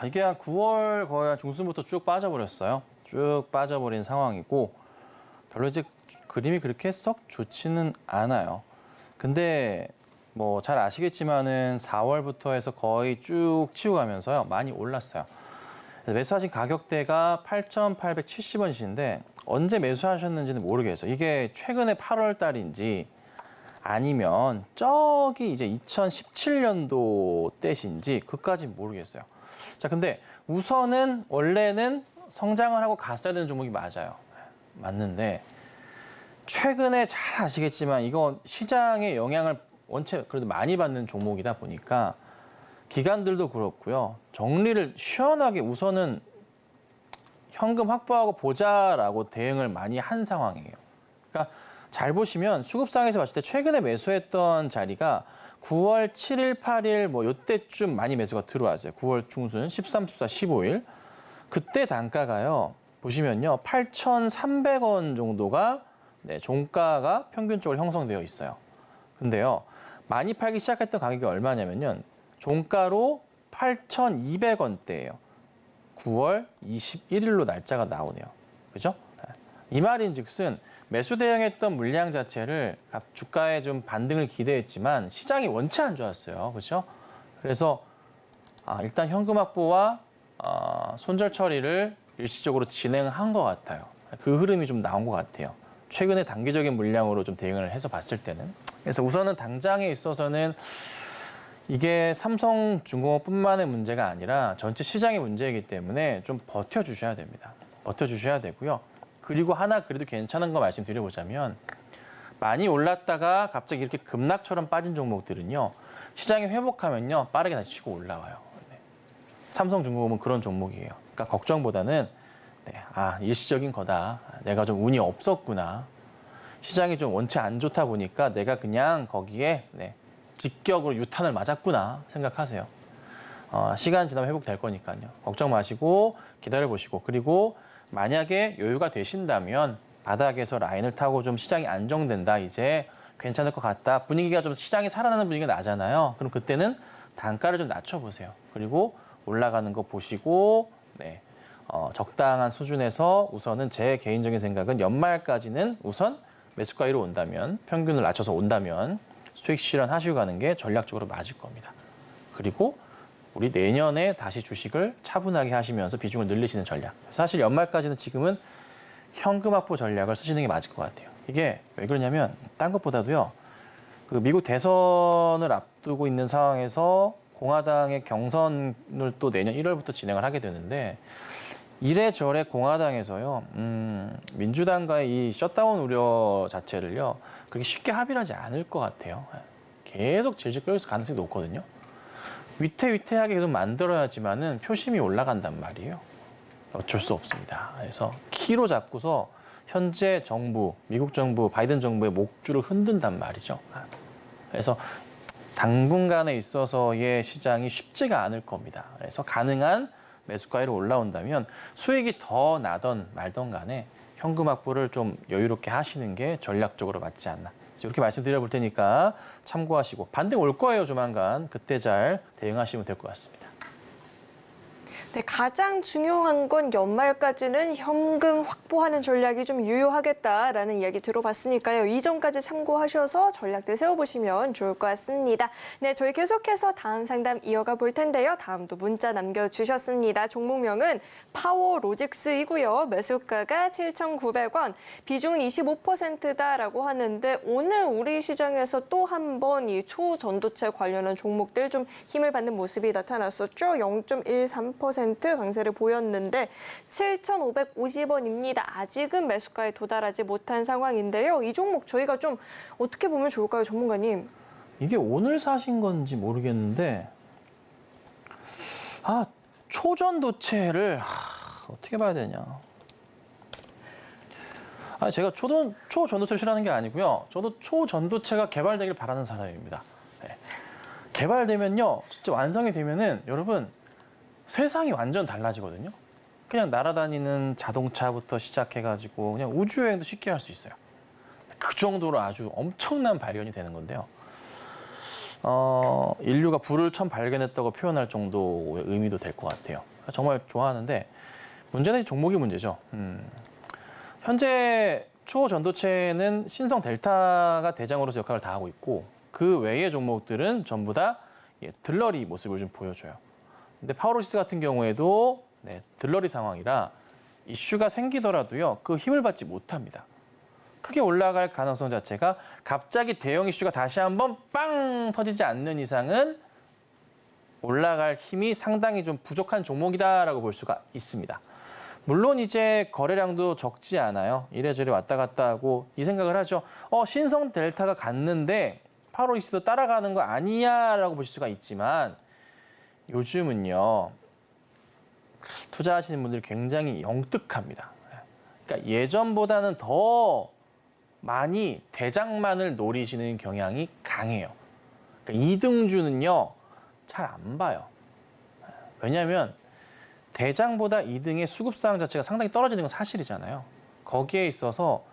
이게 한 9월 거의 한 중순부터 쭉 빠져버렸어요. 쭉 빠져버린 상황이고 별로 이제 그림이 그렇게 썩 좋지는 않아요. 근데 뭐 잘 아시겠지만은 4월부터 해서 거의 쭉 치고 가면서요. 많이 올랐어요. 매수하신 가격대가 8,870원이신데 언제 매수하셨는지는 모르겠어요. 이게 최근에 8월 달인지 아니면 저기 이제 2017년도 때신지 그까지 모르겠어요. 자, 근데 우선은 원래는 성장을 하고 갔어야 되는 종목이 맞아요. 맞는데 최근에 잘 아시겠지만 이건 시장의 영향을 원체 그래도 많이 받는 종목이다 보니까 기관들도 그렇고요. 정리를 시원하게 우선은 현금 확보하고 보자라고 대응을 많이 한 상황이에요. 그러니까 잘 보시면 수급상에서 봤을 때 최근에 매수했던 자리가 9월 7일, 8일 뭐 이때쯤 많이 매수가 들어왔어요. 9월 중순 13, 14, 15일. 그때 단가가요. 보시면요. 8,300원 정도가 네, 종가가 평균적으로 형성되어 있어요. 근데요. 많이 팔기 시작했던 가격이 얼마냐면요. 종가로 8,200원대예요. 9월 21일로 날짜가 나오네요. 그죠? 이 말인즉슨 매수 대응했던 물량 자체를 주가에 좀 반등을 기대했지만 시장이 원체 안 좋았어요. 그렇죠? 그래서 일단 현금 확보와 손절 처리를 일시적으로 진행한 것 같아요. 그 흐름이 좀 나온 것 같아요. 최근에 단기적인 물량으로 좀 대응을 해서 봤을 때는. 그래서 우선은 당장에 있어서는 이게 삼성중공업뿐만의 문제가 아니라 전체 시장의 문제이기 때문에 좀 버텨주셔야 됩니다. 버텨주셔야 되고요. 그리고 하나 그래도 괜찮은 거 말씀드려보자면 많이 올랐다가 갑자기 이렇게 급락처럼 빠진 종목들은요. 시장이 회복하면요. 빠르게 다시 치고 올라와요. 네. 삼성중공업은 그런 종목이에요. 그러니까 걱정보다는 일시적인 거다. 내가 좀 운이 없었구나. 시장이 좀 원체 안 좋다 보니까 내가 그냥 거기에 직격으로 유탄을 맞았구나 생각하세요. 시간 지나면 회복될 거니까요. 걱정 마시고 기다려보시고 그리고 만약에 여유가 되신다면 바닥에서 라인을 타고 좀 시장이 안정된다. 이제 괜찮을 것 같다. 분위기가 좀 시장이 살아나는 분위기가 나잖아요. 그럼 그때는 단가를 좀 낮춰보세요. 그리고 올라가는 거 보시고 적당한 수준에서 우선은 제 개인적인 생각은 연말까지는 우선 매수가 위로 온다면 평균을 낮춰서 온다면 수익 실현하시고 가는 게 전략적으로 맞을 겁니다. 그리고 우리 내년에 다시 주식을 차분하게 하시면서 비중을 늘리시는 전략. 사실 연말까지는 지금은 현금 확보 전략을 쓰시는 게 맞을 것 같아요. 이게 왜 그러냐면 딴 것보다도요. 그 미국 대선을 앞두고 있는 상황에서 공화당의 경선을 또 내년 1월부터 진행을 하게 되는데 이래저래 공화당에서요. 민주당과의 이 셧다운 우려 자체를요. 그렇게 쉽게 합의를 하지 않을 것 같아요. 계속 질질 끌릴 가능성이 높거든요. 위태위태하게 계속 만들어야지만은 표심이 올라간단 말이에요. 어쩔 수 없습니다. 그래서 키로 잡고서 현재 정부, 미국 정부, 바이든 정부의 목줄을 흔든단 말이죠. 그래서 당분간에 있어서의 시장이 쉽지가 않을 겁니다. 그래서 가능한 매수가로 올라온다면 수익이 더 나던 말던 간에 현금 확보를 좀 여유롭게 하시는 게 전략적으로 맞지 않나. 이렇게 말씀드려 볼 테니까 참고하시고 반등 올 거예요 조만간. 그때 잘 대응하시면 될 것 같습니다. 네, 가장 중요한 건 연말까지는 현금 확보하는 전략이 좀 유효하겠다라는 이야기 들어봤으니까요. 이 점까지 참고하셔서 전략들 세워보시면 좋을 것 같습니다. 네, 저희 계속해서 다음 상담 이어가 볼 텐데요. 다음도 문자 남겨주셨습니다. 종목명은 파워로직스이고요. 매수가가 7,900원, 비중은 25%다라고 하는데 오늘 우리 시장에서 또 한 번 이 초전도체 관련한 종목들 좀 힘을 받는 모습이 나타났었죠. 0.13% 강세를 보였는데 7,550원입니다. 아직은 매수가에 도달하지 못한 상황인데요. 이 종목 저희가 좀 어떻게 보면 좋을까요, 전문가님? 이게 오늘 사신 건지 모르겠는데 초전도체를 어떻게 봐야 되냐. 제가 초전도체를 싫어하는 게 아니고요. 저도 초전도체가 개발되길 바라는 사람입니다. 네. 개발되면요, 진짜 완성이 되면은 여러분 세상이 완전 달라지거든요. 그냥 날아다니는 자동차부터 시작해가지고 그냥 우주여행도 쉽게 할 수 있어요. 그 정도로 아주 엄청난 발견이 되는 건데요. 인류가 불을 처음 발견했다고 표현할 정도의 의미도 될 것 같아요. 정말 좋아하는데 문제는 이 종목이 문제죠. 현재 초전도체는 신성 델타가 대장으로서 역할을 다하고 있고 그 외의 종목들은 전부 다 들러리 모습을 좀 보여줘요. 근데 파워로직스 같은 경우에도 들러리 상황이라 이슈가 생기더라도요, 그 힘을 받지 못합니다. 크게 올라갈 가능성 자체가 갑자기 대형 이슈가 다시 한번 빵 터지지 않는 이상은 올라갈 힘이 상당히 좀 부족한 종목이다라고 볼 수가 있습니다. 물론 이제 거래량도 적지 않아요. 이래저래 왔다 갔다 하고 이 생각을 하죠. 신성 델타가 갔는데 파워로직스도 따라가는 거 아니야라고 보실 수가 있지만 요즘은요, 투자하시는 분들이 굉장히 영특합니다. 그러니까 예전보다는 더 많이 대장만을 노리시는 경향이 강해요. 그러니까 이등주는요, 잘 안 봐요. 왜냐하면 대장보다 이등의 수급사항 자체가 상당히 떨어지는 건 사실이잖아요. 거기에 있어서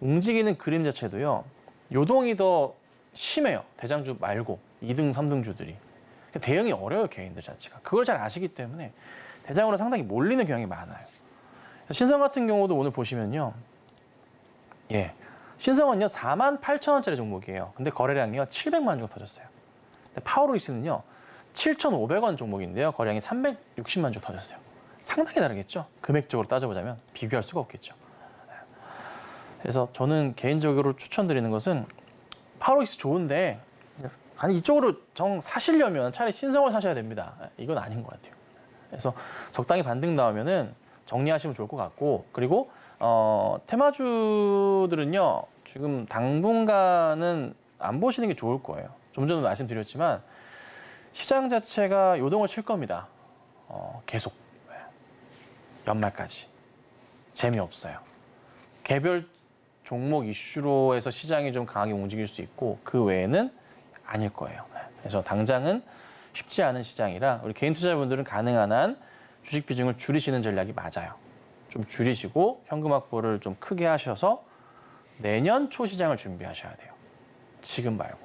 움직이는 그림 자체도요, 요동이 더 심해요. 대장주 말고 2등, 3등주들이. 대응이 어려워요, 개인들 자체가. 그걸 잘 아시기 때문에 대장으로 상당히 몰리는 경향이 많아요. 신성 같은 경우도 오늘 보시면요. 신성은요, 48,000원짜리 종목이에요. 근데 거래량이요, 700만 주 터졌어요. 파워로직스는요, 7,500원 종목인데요. 거래량이 360만 주 터졌어요. 상당히 다르겠죠? 금액적으로 따져보자면 비교할 수가 없겠죠. 그래서 저는 개인적으로 추천드리는 것은 파워로직스 좋은데 아니 이쪽으로 사시려면 차라리 신성을 사셔야 됩니다. 이건 아닌 것 같아요. 그래서 적당히 반등 나오면은 정리하시면 좋을 것 같고, 그리고 테마주들은요, 지금 당분간은 안 보시는 게 좋을 거예요. 좀 전에 말씀드렸지만 시장 자체가 요동을 칠 겁니다. 계속 연말까지 재미없어요. 개별 종목 이슈로 해서 시장이 좀 강하게 움직일 수 있고 그 외에는 아닐 거예요. 그래서 당장은 쉽지 않은 시장이라 우리 개인 투자자분들은 가능한 한 주식 비중을 줄이시는 전략이 맞아요. 좀 줄이시고 현금 확보를 좀 크게 하셔서 내년 초 시장을 준비하셔야 돼요. 지금 말고.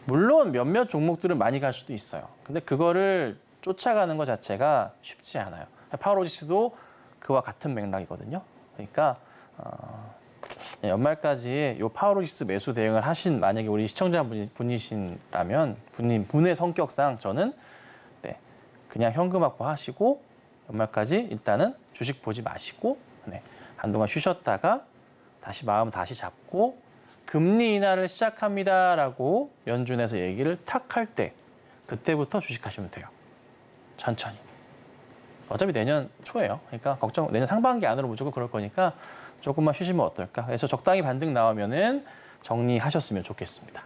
물론 몇몇 종목들은 많이 갈 수도 있어요. 근데 그거를 쫓아가는 것 자체가 쉽지 않아요. 파워로직스도 그와 같은 맥락이거든요. 그러니까 연말까지 이 파워로직스 매수 대응을 하신 만약에 우리 시청자분이시라면 분의 성격상 저는 그냥 현금 확보하시고 연말까지 일단은 주식 보지 마시고 한동안 쉬셨다가 마음 다시 잡고 금리 인하를 시작합니다라고 연준에서 얘기를 탁 할 때 그때부터 주식하시면 돼요. 천천히. 어차피 내년 초예요. 그러니까 내년 상반기 안으로 무조건 그럴 거니까 조금만 쉬시면 어떨까. 그래서 적당히 반등 나오면은 정리하셨으면 좋겠습니다.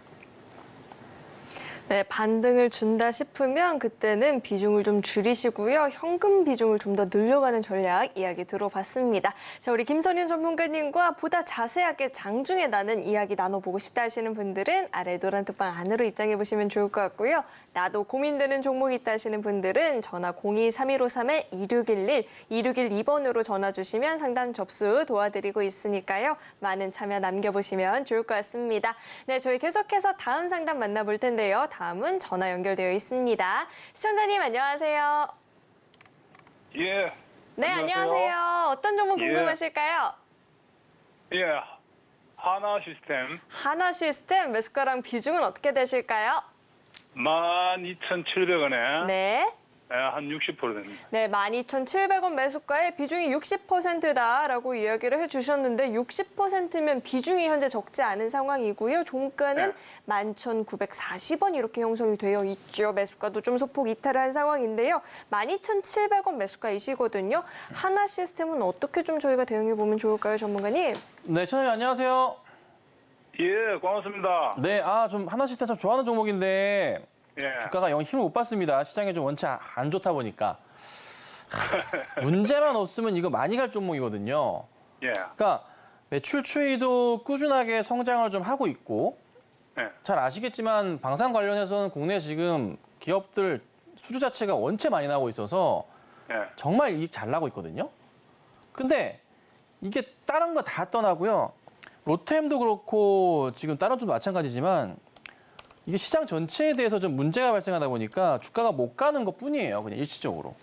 네, 반등을 준다 싶으면 그때는 비중을 좀 줄이시고요. 현금 비중을 좀 더 늘려가는 전략 이야기 들어봤습니다. 자, 우리 김선윤 전문가님과 보다 자세하게 장중에 나는 이야기 나눠보고 싶다 하시는 분들은 아래 노란 톡방 안으로 입장해 보시면 좋을 것 같고요. 나도 고민되는 종목이 있다 하시는 분들은 전화 02-3153-2611, 2612번으로 전화 주시면 상담 접수 도와드리고 있으니까요. 많은 참여 남겨보시면 좋을 것 같습니다. 네, 저희 계속해서 다음 상담 만나볼 텐데요. 다음은 전화 연결되어 있습니다. 시청자님 안녕하세요. 예, 네, 안녕하세요. 안녕하세요. 어떤 종목 예. 궁금하실까요? 예. 하나 시스템 하나 시스템 매수가랑 비중은 어떻게 되실까요? 12,700원에 네. 한 60% 됩니다. 네, 12,700원 매수가에 비중이 60%다라고 이야기를 해주셨는데 60%면 비중이 현재 적지 않은 상황이고요. 종가는 11,940원 이렇게 형성이 되어 있죠. 매수가도 좀 소폭 이탈을 한 상황인데요. 12,700원 매수가이시거든요. 하나 시스템은 어떻게 좀 저희가 대응해 보면 좋을까요, 전문가님? 네, 차장님 안녕하세요. 예, 고맙습니다. 네, 좀 하나 시스템 참 좋아하는 종목인데 예. 주가가 영 힘을 못 받습니다. 시장에 좀 원체 안 좋다 보니까. 문제만 없으면 이거 많이 갈 종목이거든요. 예. 그러니까 매출 추이도 꾸준하게 성장을 좀 하고 있고 예. 잘 아시겠지만 방산 관련해서는 국내 지금 기업들 수주 자체가 원체 많이 나오고 있어서 예. 정말 이익 잘 나고 있거든요. 근데 이게 다른 거 다 떠나고요. 롯데햄도 그렇고 지금 다른 쪽도 마찬가지지만 이게 시장 전체에 대해서 좀 문제가 발생하다 보니까 주가가 못 가는 것뿐이에요. 그냥 일시적으로.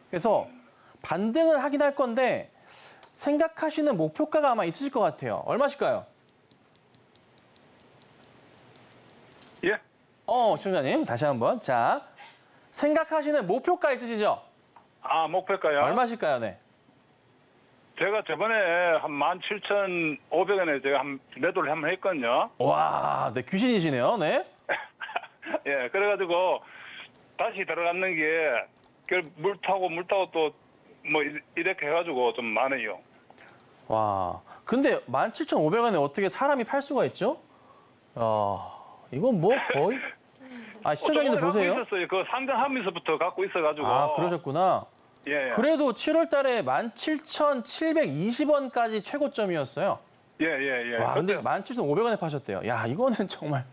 그래서 반등을 하긴 할 건데 생각하시는 목표가가 아마 있으실 것 같아요. 얼마실까요? 예. 시청자님 다시 한번. 자, 생각하시는 목표가 있으시죠? 아, 목표가요? 얼마실까요? 네. 제가 저번에 한 17,500원에 제가 매도를 한번 했거든요. 와, 네, 귀신이시네요. 네. 예, 그래가지고 다시 들어갔는 게 물 타고 또 뭐 이렇게 해가지고 좀 많아요. 와, 근데 17,500원에 어떻게 사람이 팔 수가 있죠? 이건 뭐 거의 시청자님들 보세요. 갖고 있었어요. 그 상장하면서부터 갖고 있어가지고. 그러셨구나. 예, 예. 그래도 7월 달에 17,720원까지 최고점이었어요. 예, 예, 예. 와, 근데 그때 17,500원에 파셨대요. 야, 이거는 정말.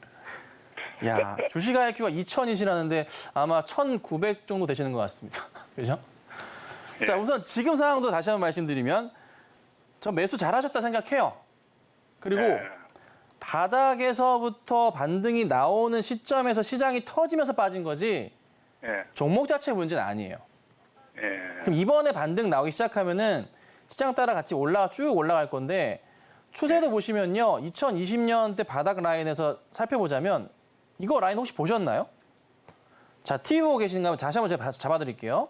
야, 주식 IQ가 2,000이시라는데 아마 1,900 정도 되시는 것 같습니다. 그죠? 예. 자, 우선 지금 상황도 다시 한번 말씀드리면 저 매수 잘하셨다 생각해요. 그리고 예. 바닥에서부터 반등이 나오는 시점에서 시장이 터지면서 빠진 거지 예, 종목 자체 문제는 아니에요. 예. 그럼 이번에 반등 나오기 시작하면은 시장 따라 같이 쭉 올라갈 건데 추세도 보시면요. 2020년대 바닥 라인에서 살펴보자면 이거 라인 혹시 보셨나요? 자, TV 보고 계신가 하면 다시 한번 제가 잡아드릴게요.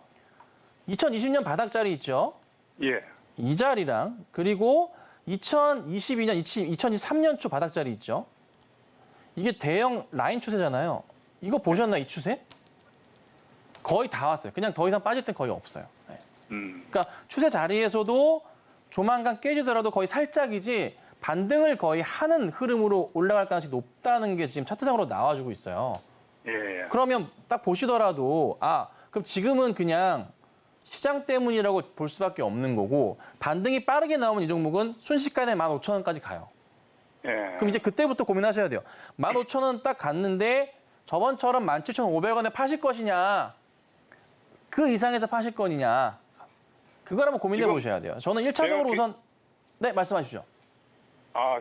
2020년 바닥 자리 있죠? 예. 이 자리랑 그리고 2022년, 2023년 초 바닥 자리 있죠? 이게 대형 라인 추세잖아요. 이거 보셨나요, 이 추세? 거의 다 왔어요. 그냥 더 이상 빠질 땐 거의 없어요. 네. 그러니까 추세 자리에서도 조만간 깨지더라도 거의 살짝이지 반등을 거의 하는 흐름으로 올라갈 가능성이 높다는 게 지금 차트상으로 나와주고 있어요. 예. 그러면 딱 보시더라도 그럼 지금은 그냥 시장 때문이라고 볼 수밖에 없는 거고 반등이 빠르게 나오면 이 종목은 순식간에 15,000원까지 가요. 예. 그럼 이제 그때부터 고민하셔야 돼요. 15,000원 딱 갔는데 저번처럼 17,500원에 파실 것이냐 그 이상에서 파실 거냐 그걸 한번 고민해 지금 보셔야 돼요. 저는 1차적으로 우선 네 말씀하십시오.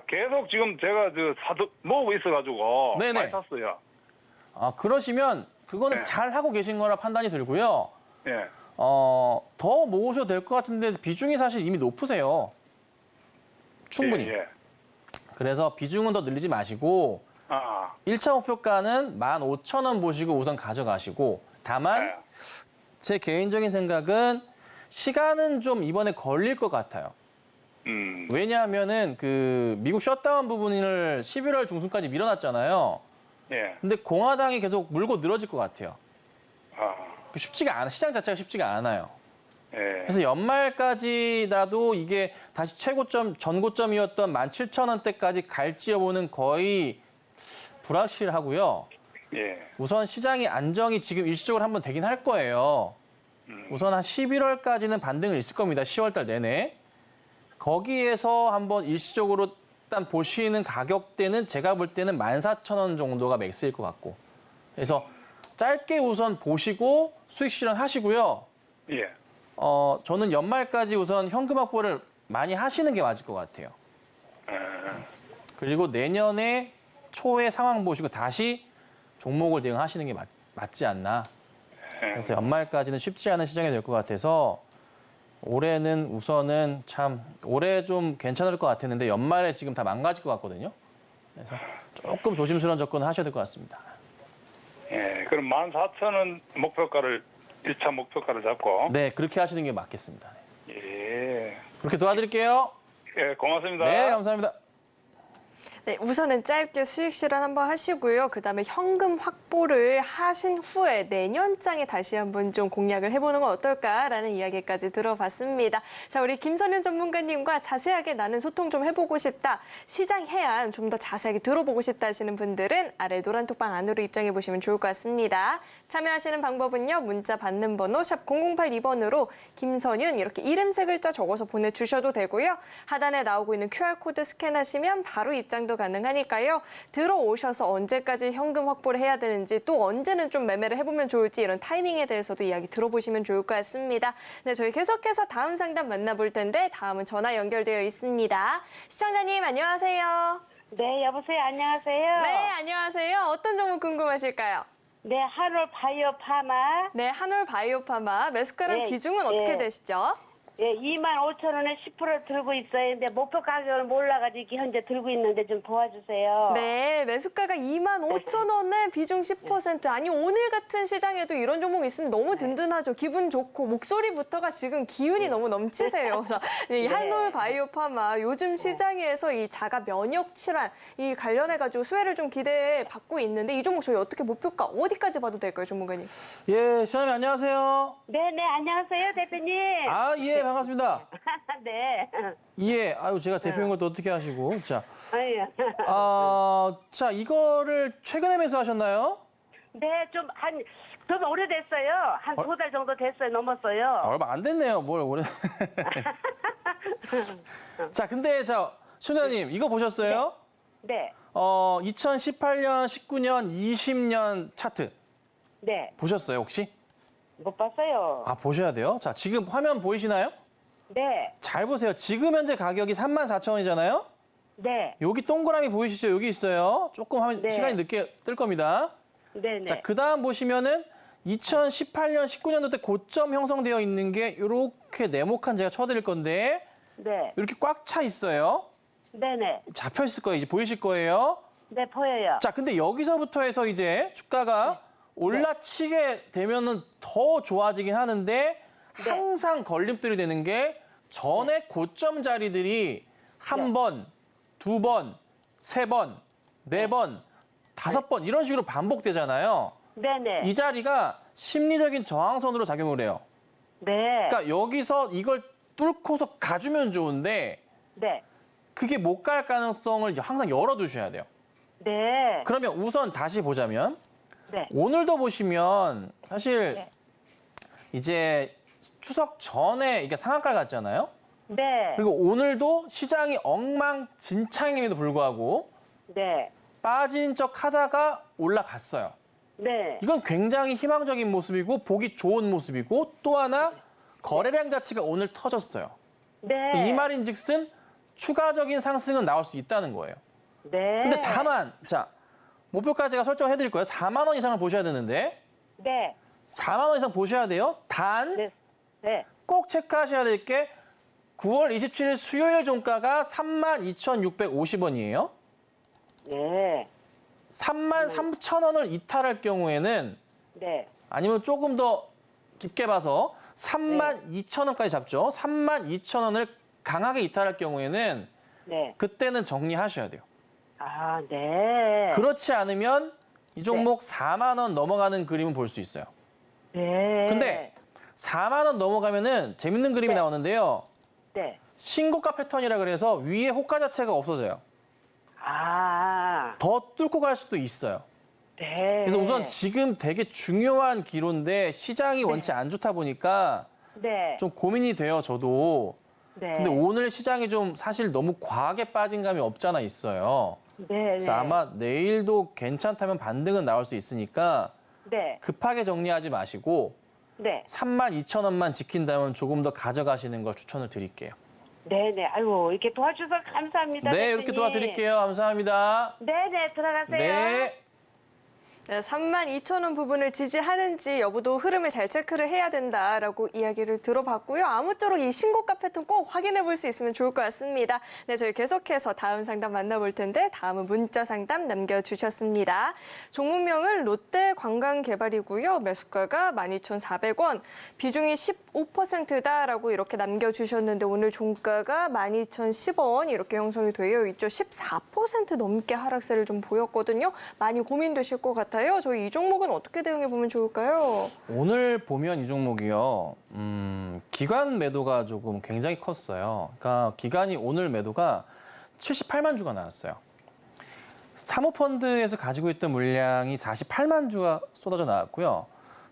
계속 지금 제가 모으고 있어가지고 네네. 많이 샀어요. 그러시면 그거는 네. 잘 하고 계신 거라 판단이 들고요. 예. 더 모으셔도 될 것 같은데 비중이 사실 이미 높으세요. 충분히. 예. 그래서 비중은 더 늘리지 마시고 1차 목표가는 15,000원 보시고 우선 가져가시고 다만 예. 제 개인적인 생각은 시간은 좀 이번에 걸릴 것 같아요. 왜냐하면은 그 미국 셧다운 부분을 11월 중순까지 밀어놨잖아요. 예. 근데 공화당이 계속 물고 늘어질 것 같아요. 쉽지가 않아. 시장 자체가 쉽지가 않아요. 예. 그래서 연말까지라도 이게 다시 최고점, 전고점이었던 17,000원대까지 갈지 여부는 거의 불확실하고요. 예. 우선 시장의 안정이 지금 일시적으로 한번 되긴 할 거예요. 우선 한 11월까지는 반등을 있을 겁니다. 10월달 내내. 거기에서 한번 일시적으로 일단 보시는 가격대는 제가 볼 때는 14,000원 정도가 맥스일 것 같고. 그래서 짧게 우선 보시고 수익 실현하시고요. 예. 저는 연말까지 우선 현금 확보를 많이 하시는 게 맞을 것 같아요. 그리고 내년에 초에 상황 보시고 다시 종목을 대응하시는 게 맞지 않나. 그래서 연말까지는 쉽지 않은 시장이 될 것 같아서 올해는 우선은 참 올해 좀 괜찮을 것 같았는데 연말에 지금 다 망가질 것 같거든요. 그래서 조금 조심스러운 접근을 하셔야 될 것 같습니다. 예, 그럼 14,000원 목표가를 1차 목표가를 잡고. 네, 그렇게 하시는 게 맞겠습니다. 예. 그렇게 도와드릴게요. 예, 고맙습니다. 네, 감사합니다. 네, 우선은 짧게 수익 실현 한번 하시고요. 그다음에 현금 확보를 하신 후에 내년장에 다시 한번 좀 공략을 해보는 건 어떨까라는 이야기까지 들어봤습니다. 자, 우리 김선윤 전문가님과 자세하게 나는 소통 좀 해보고 싶다. 시장 해안 좀 더 자세하게 들어보고 싶다 하시는 분들은 아래 노란 톡방 안으로 입장해 보시면 좋을 것 같습니다. 참여하시는 방법은요. 문자 받는 번호 샵 0082번으로 김선윤 이렇게 이름 세 글자 적어서 보내주셔도 되고요. 하단에 나오고 있는 QR코드 스캔하시면 바로 입장도 가능하니까요. 들어오셔서 언제까지 현금 확보를 해야 되는지 또 언제는 좀 매매를 해보면 좋을지 이런 타이밍에 대해서도 이야기 들어보시면 좋을 것 같습니다. 네, 저희 계속해서 다음 상담 만나볼 텐데 다음은 전화 연결되어 있습니다. 시청자님 안녕하세요. 네, 여보세요. 안녕하세요. 네, 안녕하세요. 어떤 종목 궁금하실까요? 네, 한올 바이오 파마. 네, 한올 바이오파마 매수가랑 네, 비중은 어떻게 네. 되시죠? 예, 25,000원에 10% 들고 있어요. 근데 목표 가격을 몰라가지고 현재 들고 있는데 좀 도와주세요. 네, 매수가가 25,000원에 비중 10%. 아니, 오늘 같은 시장에도 이런 종목 있으면 너무 든든하죠. 기분 좋고, 목소리부터가 지금 기운이 너무 넘치세요. 그래서 이 한올 바이오파마 요즘 시장에서 이 자가 면역 질환 이 관련해가지고 수혜를 좀 기대해 받고 있는데 이 종목 저희 어떻게 목표가 어디까지 봐도 될까요, 전문가님? 예, 시장님 안녕하세요. 네네, 안녕하세요, 대표님. 아, 예, 반갑습니다. 네. 예, 아유, 제가 대표인 것도 어떻게 하시고. 자, 아유. 자, 이거를 최근에 매수하셨나요? 네, 좀 오래됐어요. 한 2달 정도 됐어요. 넘었어요. 얼마 안 됐네요. 뭘 오래. 자, 근데 시청자님 이거 보셨어요? 네. 2018년, 19년, 20년 차트 네. 보셨어요, 혹시? 못 봤어요. 아, 보셔야 돼요. 자, 지금 화면 보이시나요? 네. 잘 보세요. 지금 현재 가격이 34,000원이잖아요. 네. 여기 동그라미 보이시죠? 여기 있어요. 조금 하면 네. 시간이 늦게 뜰 겁니다. 네네. 자, 그다음 보시면은 2018년, 19년도 때 고점 형성되어 있는 게 이렇게 네모칸 제가 쳐드릴 건데 네. 이렇게 꽉 차 있어요. 네네. 잡혀 있을 거예요. 이제 보이실 거예요. 네, 보여요. 자, 근데 여기서부터 해서 이제 주가가 올라치게 되면은 더 좋아지긴 하는데 항상 걸림돌이 되는 게 전에 고점 자리들이 한 번, 두 번, 세 번, 네 번, 다섯 번 이런 식으로 반복되잖아요. 네네. 이 자리가 심리적인 저항선으로 작용을 해요. 네. 그러니까 여기서 이걸 뚫고서 가주면 좋은데 네. 그게 못 갈 가능성을 항상 열어두셔야 돼요. 네. 그러면 우선 다시 보자면 네. 오늘도 보시면 사실 네. 이제 추석 전에 이게 상한가 갔잖아요. 네. 그리고 오늘도 시장이 엉망진창임에도 불구하고 네. 빠진 척 하다가 올라갔어요. 네. 이건 굉장히 희망적인 모습이고 보기 좋은 모습이고 또 하나 거래량 자체가 오늘 터졌어요. 네. 이 말인즉슨 추가적인 상승은 나올 수 있다는 거예요. 네. 근데 다만 자 목표까지 제가 설정해 드릴 거예요. 4만 원 이상을 보셔야 되는데 네. 4만 원 이상 보셔야 돼요. 단 네. 네. 꼭 체크하셔야 될 게 9월 27일 수요일 종가가 32,650원이에요. 네. 33,000원을 이탈할 경우에는 네. 아니면 조금 더 깊게 봐서 32,000원까지 잡죠. 32,000원을 강하게 이탈할 경우에는 네. 그때는 정리하셔야 돼요. 아, 네. 그렇지 않으면 이 종목 4만 원 넘어가는 그림은 볼 수 있어요. 네. 근데 4만 원 넘어가면은 재밌는 그림이 나오는데요. 네. 신고가 패턴이라 그래서 위에 호가 자체가 없어져요. 아. 더 뚫고 갈 수도 있어요. 네. 그래서 우선 지금 되게 중요한 기로인데 시장이 원체 안 좋다 보니까 네. 좀 고민이 돼요, 저도. 네. 근데 오늘 시장이 좀 사실 너무 과하게 빠진 감이 없잖아 있어요. 네. 그래서 아마 내일도 괜찮다면 반등은 나올 수 있으니까 네. 급하게 정리하지 마시고 네. 32,000원만 지킨다면 조금 더 가져가시는 걸 추천을 드릴게요. 네, 네. 아이고, 이렇게 도와주셔서 감사합니다. 네, 대표님. 이렇게 도와드릴게요. 감사합니다. 네, 네. 들어가세요. 네. 네, 32,000원 부분을 지지하는지 여부도 흐름을 잘 체크를 해야 된다라고 이야기를 들어봤고요. 아무쪼록 이 신고가 패턴 꼭 확인해 볼 수 있으면 좋을 것 같습니다. 네, 저희 계속해서 다음 상담 만나볼 텐데 다음은 문자 상담 남겨주셨습니다. 종목명은 롯데관광개발이고요. 매수가가 12,400원, 비중이 15%다라고 이렇게 남겨주셨는데 오늘 종가가 12,010원 이렇게 형성이 되어 있죠. 14% 넘게 하락세를 좀 보였거든요. 많이 고민되실 것 같아요. 저희 이 종목은 어떻게 대응해 보면 좋을까요? 오늘 보면 이 종목이요. 기관 매도가 조금 굉장히 컸어요. 그러니까 기관이 오늘 매도가 78만 주가 나왔어요. 사모펀드에서 가지고 있던 물량이 48만 주가 쏟아져 나왔고요.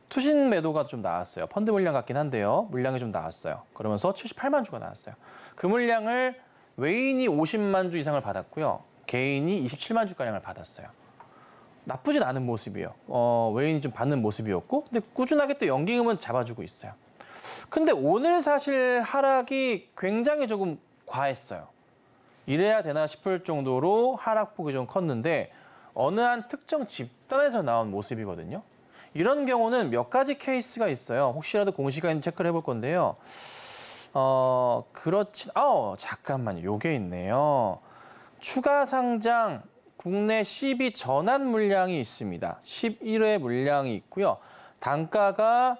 투신 매도가 좀 나왔어요. 펀드 물량 같긴 한데요. 물량이 좀 나왔어요. 그러면서 78만 주가 나왔어요. 그 물량을 외인이 50만 주 이상을 받았고요. 개인이 27만 주가량을 받았어요. 나쁘진 않은 모습이에요. 외인이 좀 받는 모습이었고, 근데 꾸준하게 또 연기금은 잡아주고 있어요. 근데 오늘 사실 하락이 굉장히 조금 과했어요. 이래야 되나 싶을 정도로 하락폭이 좀 컸는데 어느 한 특정 집단에서 나온 모습이거든요. 이런 경우는 몇 가지 케이스가 있어요. 혹시라도 공시가 있는지 체크를 해볼 건데요. 잠깐만요. 요게 있네요. 추가 상장 국내 12 전환 물량이 있습니다. 11회 물량이 있고요. 단가가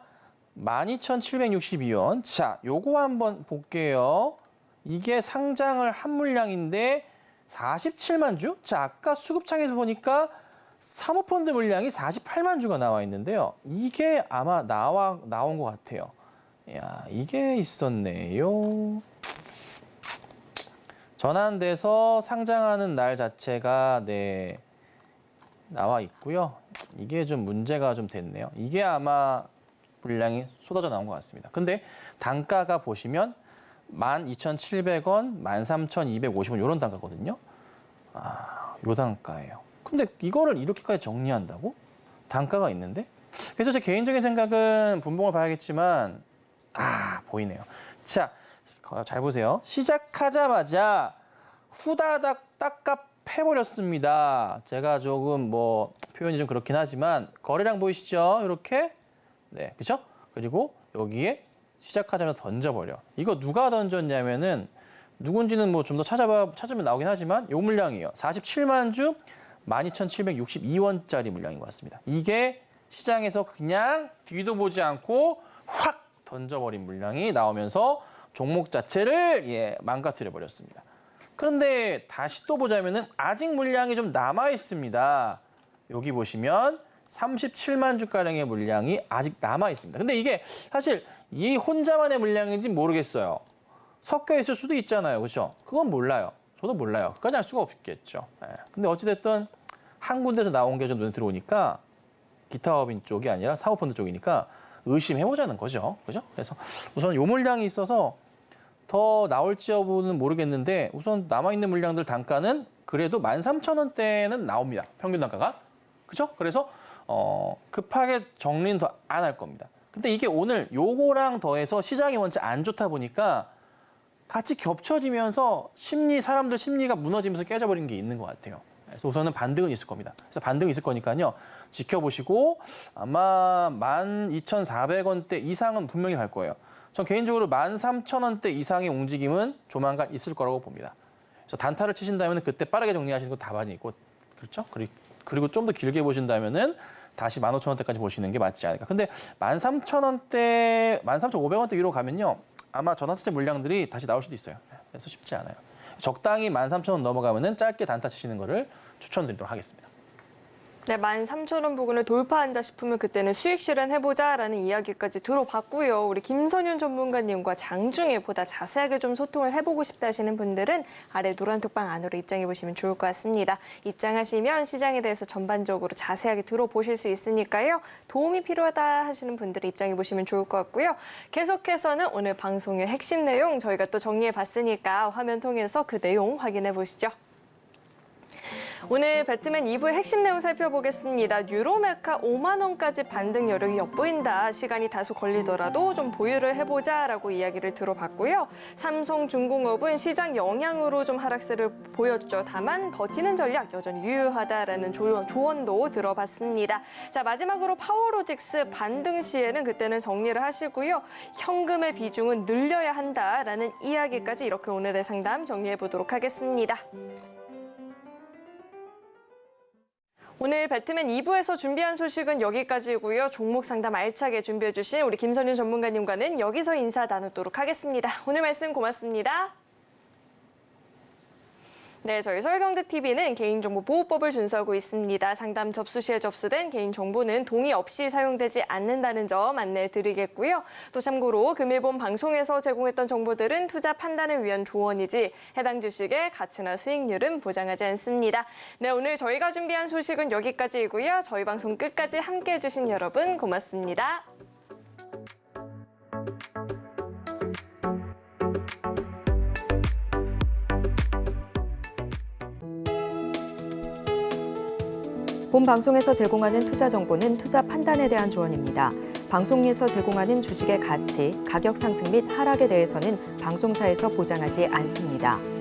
12,762원. 자, 요거 한번 볼게요. 이게 상장을 한 물량인데 47만 주? 자, 아까 수급창에서 보니까 사모펀드 물량이 48만 주가 나와 있는데요. 이게 아마 나온 것 같아요. 야, 이게 있었네요. 전환돼서 상장하는 날 자체가 나와 있고요. 이게 좀 문제가 좀 됐네요. 이게 아마 물량이 쏟아져 나온 것 같습니다. 근데 단가가 보시면 12,700원, 13,250원 이런 단가거든요. 요 단가예요. 근데 이거를 이렇게까지 정리한다고? 단가가 있는데? 그래서 제 개인적인 생각은 분봉을 봐야겠지만 보이네요. 자, 잘 보세요. 시작하자마자 후다닥 딱값해버렸습니다. 제가 조금 표현이 좀 그렇긴 하지만 거래량 보이시죠? 이렇게. 네, 그렇죠? 그리고 여기에 시작하자마자 던져버려. 이거 누가 던졌냐면은 누군지는 좀 더 찾으면 나오긴 하지만 요 물량이에요. 47만 주 12,762원짜리 물량인 것 같습니다. 이게 시장에서 그냥 뒤도 보지 않고 확 던져버린 물량이 나오면서 종목 자체를 망가뜨려 버렸습니다. 그런데 다시 또 보자면은 아직 물량이 좀 남아 있습니다. 여기 보시면 37만 주가량의 물량이 아직 남아 있습니다. 근데 이게 사실 이 혼자만의 물량인지 모르겠어요. 섞여 있을 수도 있잖아요. 그렇죠? 그건 몰라요. 저도 몰라요. 그까지 알 수가 없겠죠. 근데 어찌됐든 한 군데서 나온 게 좀 눈에 들어오니까 기타업인 쪽이 아니라 사모펀드 쪽이니까 의심해보자는 거죠. 그죠? 그래서 우선 요 물량이 있어서 더 나올지 여부는 모르겠는데 우선 남아있는 물량들 단가는 그래도 13,000원대는 나옵니다. 평균 단가가. 그죠? 그래서 급하게 정리는 더 안 할 겁니다. 근데 이게 오늘 요거랑 더해서 시장이 원체 안 좋다 보니까 같이 겹쳐지면서 사람들 심리가 무너지면서 깨져버린 게 있는 것 같아요. 그래서 우선은 반등은 있을 겁니다. 그래서 반등이 있을 거니까요. 지켜보시고 아마 12,400원대 이상은 분명히 갈 거예요. 전 개인적으로 13,000원대 이상의 움직임은 조만간 있을 거라고 봅니다. 그래서 단타를 치신다면 그때 빠르게 정리하시는 거 다반이 있고, 그렇죠? 그리고 좀 더 길게 보신다면은 다시 15,000원대까지 보시는 게 맞지 않을까. 근데 13,000원대, 13,500원대 위로 가면요. 아마 전환사채 물량들이 다시 나올 수도 있어요. 그래서 쉽지 않아요. 적당히 13,000원 넘어가면은 짧게 단타 치시는 거를 추천드리도록 하겠습니다. 네, 13,000원 부근을 돌파한다 싶으면 그때는 수익 실현해보자라는 이야기까지 들어봤고요. 우리 김선윤 전문가님과 장중에 보다 자세하게 좀 소통을 해보고 싶다 하시는 분들은 아래 노란 톡방 안으로 입장해보시면 좋을 것 같습니다. 입장하시면 시장에 대해서 전반적으로 자세하게 들어보실 수 있으니까요. 도움이 필요하다 하시는 분들은 입장해보시면 좋을 것 같고요. 계속해서는 오늘 방송의 핵심 내용 저희가 또 정리해봤으니까 화면 통해서 그 내용 확인해보시죠. 오늘 배트맨 2부의 핵심 내용 살펴보겠습니다. 유로메카 5만 원까지 반등 여력이 엿보인다. 시간이 다소 걸리더라도 좀 보유를 해보자라고 이야기를 들어봤고요. 삼성중공업은 시장 영향으로 좀 하락세를 보였죠. 다만 버티는 전략 여전히 유효하다라는 조언도 들어봤습니다. 자, 마지막으로 파워로직스 반등 시에는 그때는 정리를 하시고요. 현금의 비중은 늘려야 한다라는 이야기까지 이렇게 오늘의 상담 정리해 보도록 하겠습니다. 오늘 배트맨 2부에서 준비한 소식은 여기까지고요. 종목 상담 알차게 준비해 주신 우리 김선윤 전문가님과는 여기서 인사 나누도록 하겠습니다. 오늘 말씀 고맙습니다. 네, 저희 서울경제TV는 개인정보보호법을 준수하고 있습니다. 상담 접수 시에 접수된 개인정보는 동의 없이 사용되지 않는다는 점 안내해 드리겠고요. 또 참고로 금일본 방송에서 제공했던 정보들은 투자 판단을 위한 조언이지 해당 주식의 가치나 수익률은 보장하지 않습니다. 네, 오늘 저희가 준비한 소식은 여기까지이고요. 저희 방송 끝까지 함께해 주신 여러분 고맙습니다. 본 방송에서 제공하는 투자 정보는 투자 판단에 대한 조언입니다. 방송에서 제공하는 주식의 가치, 가격 상승 및 하락에 대해서는 방송사에서 보장하지 않습니다.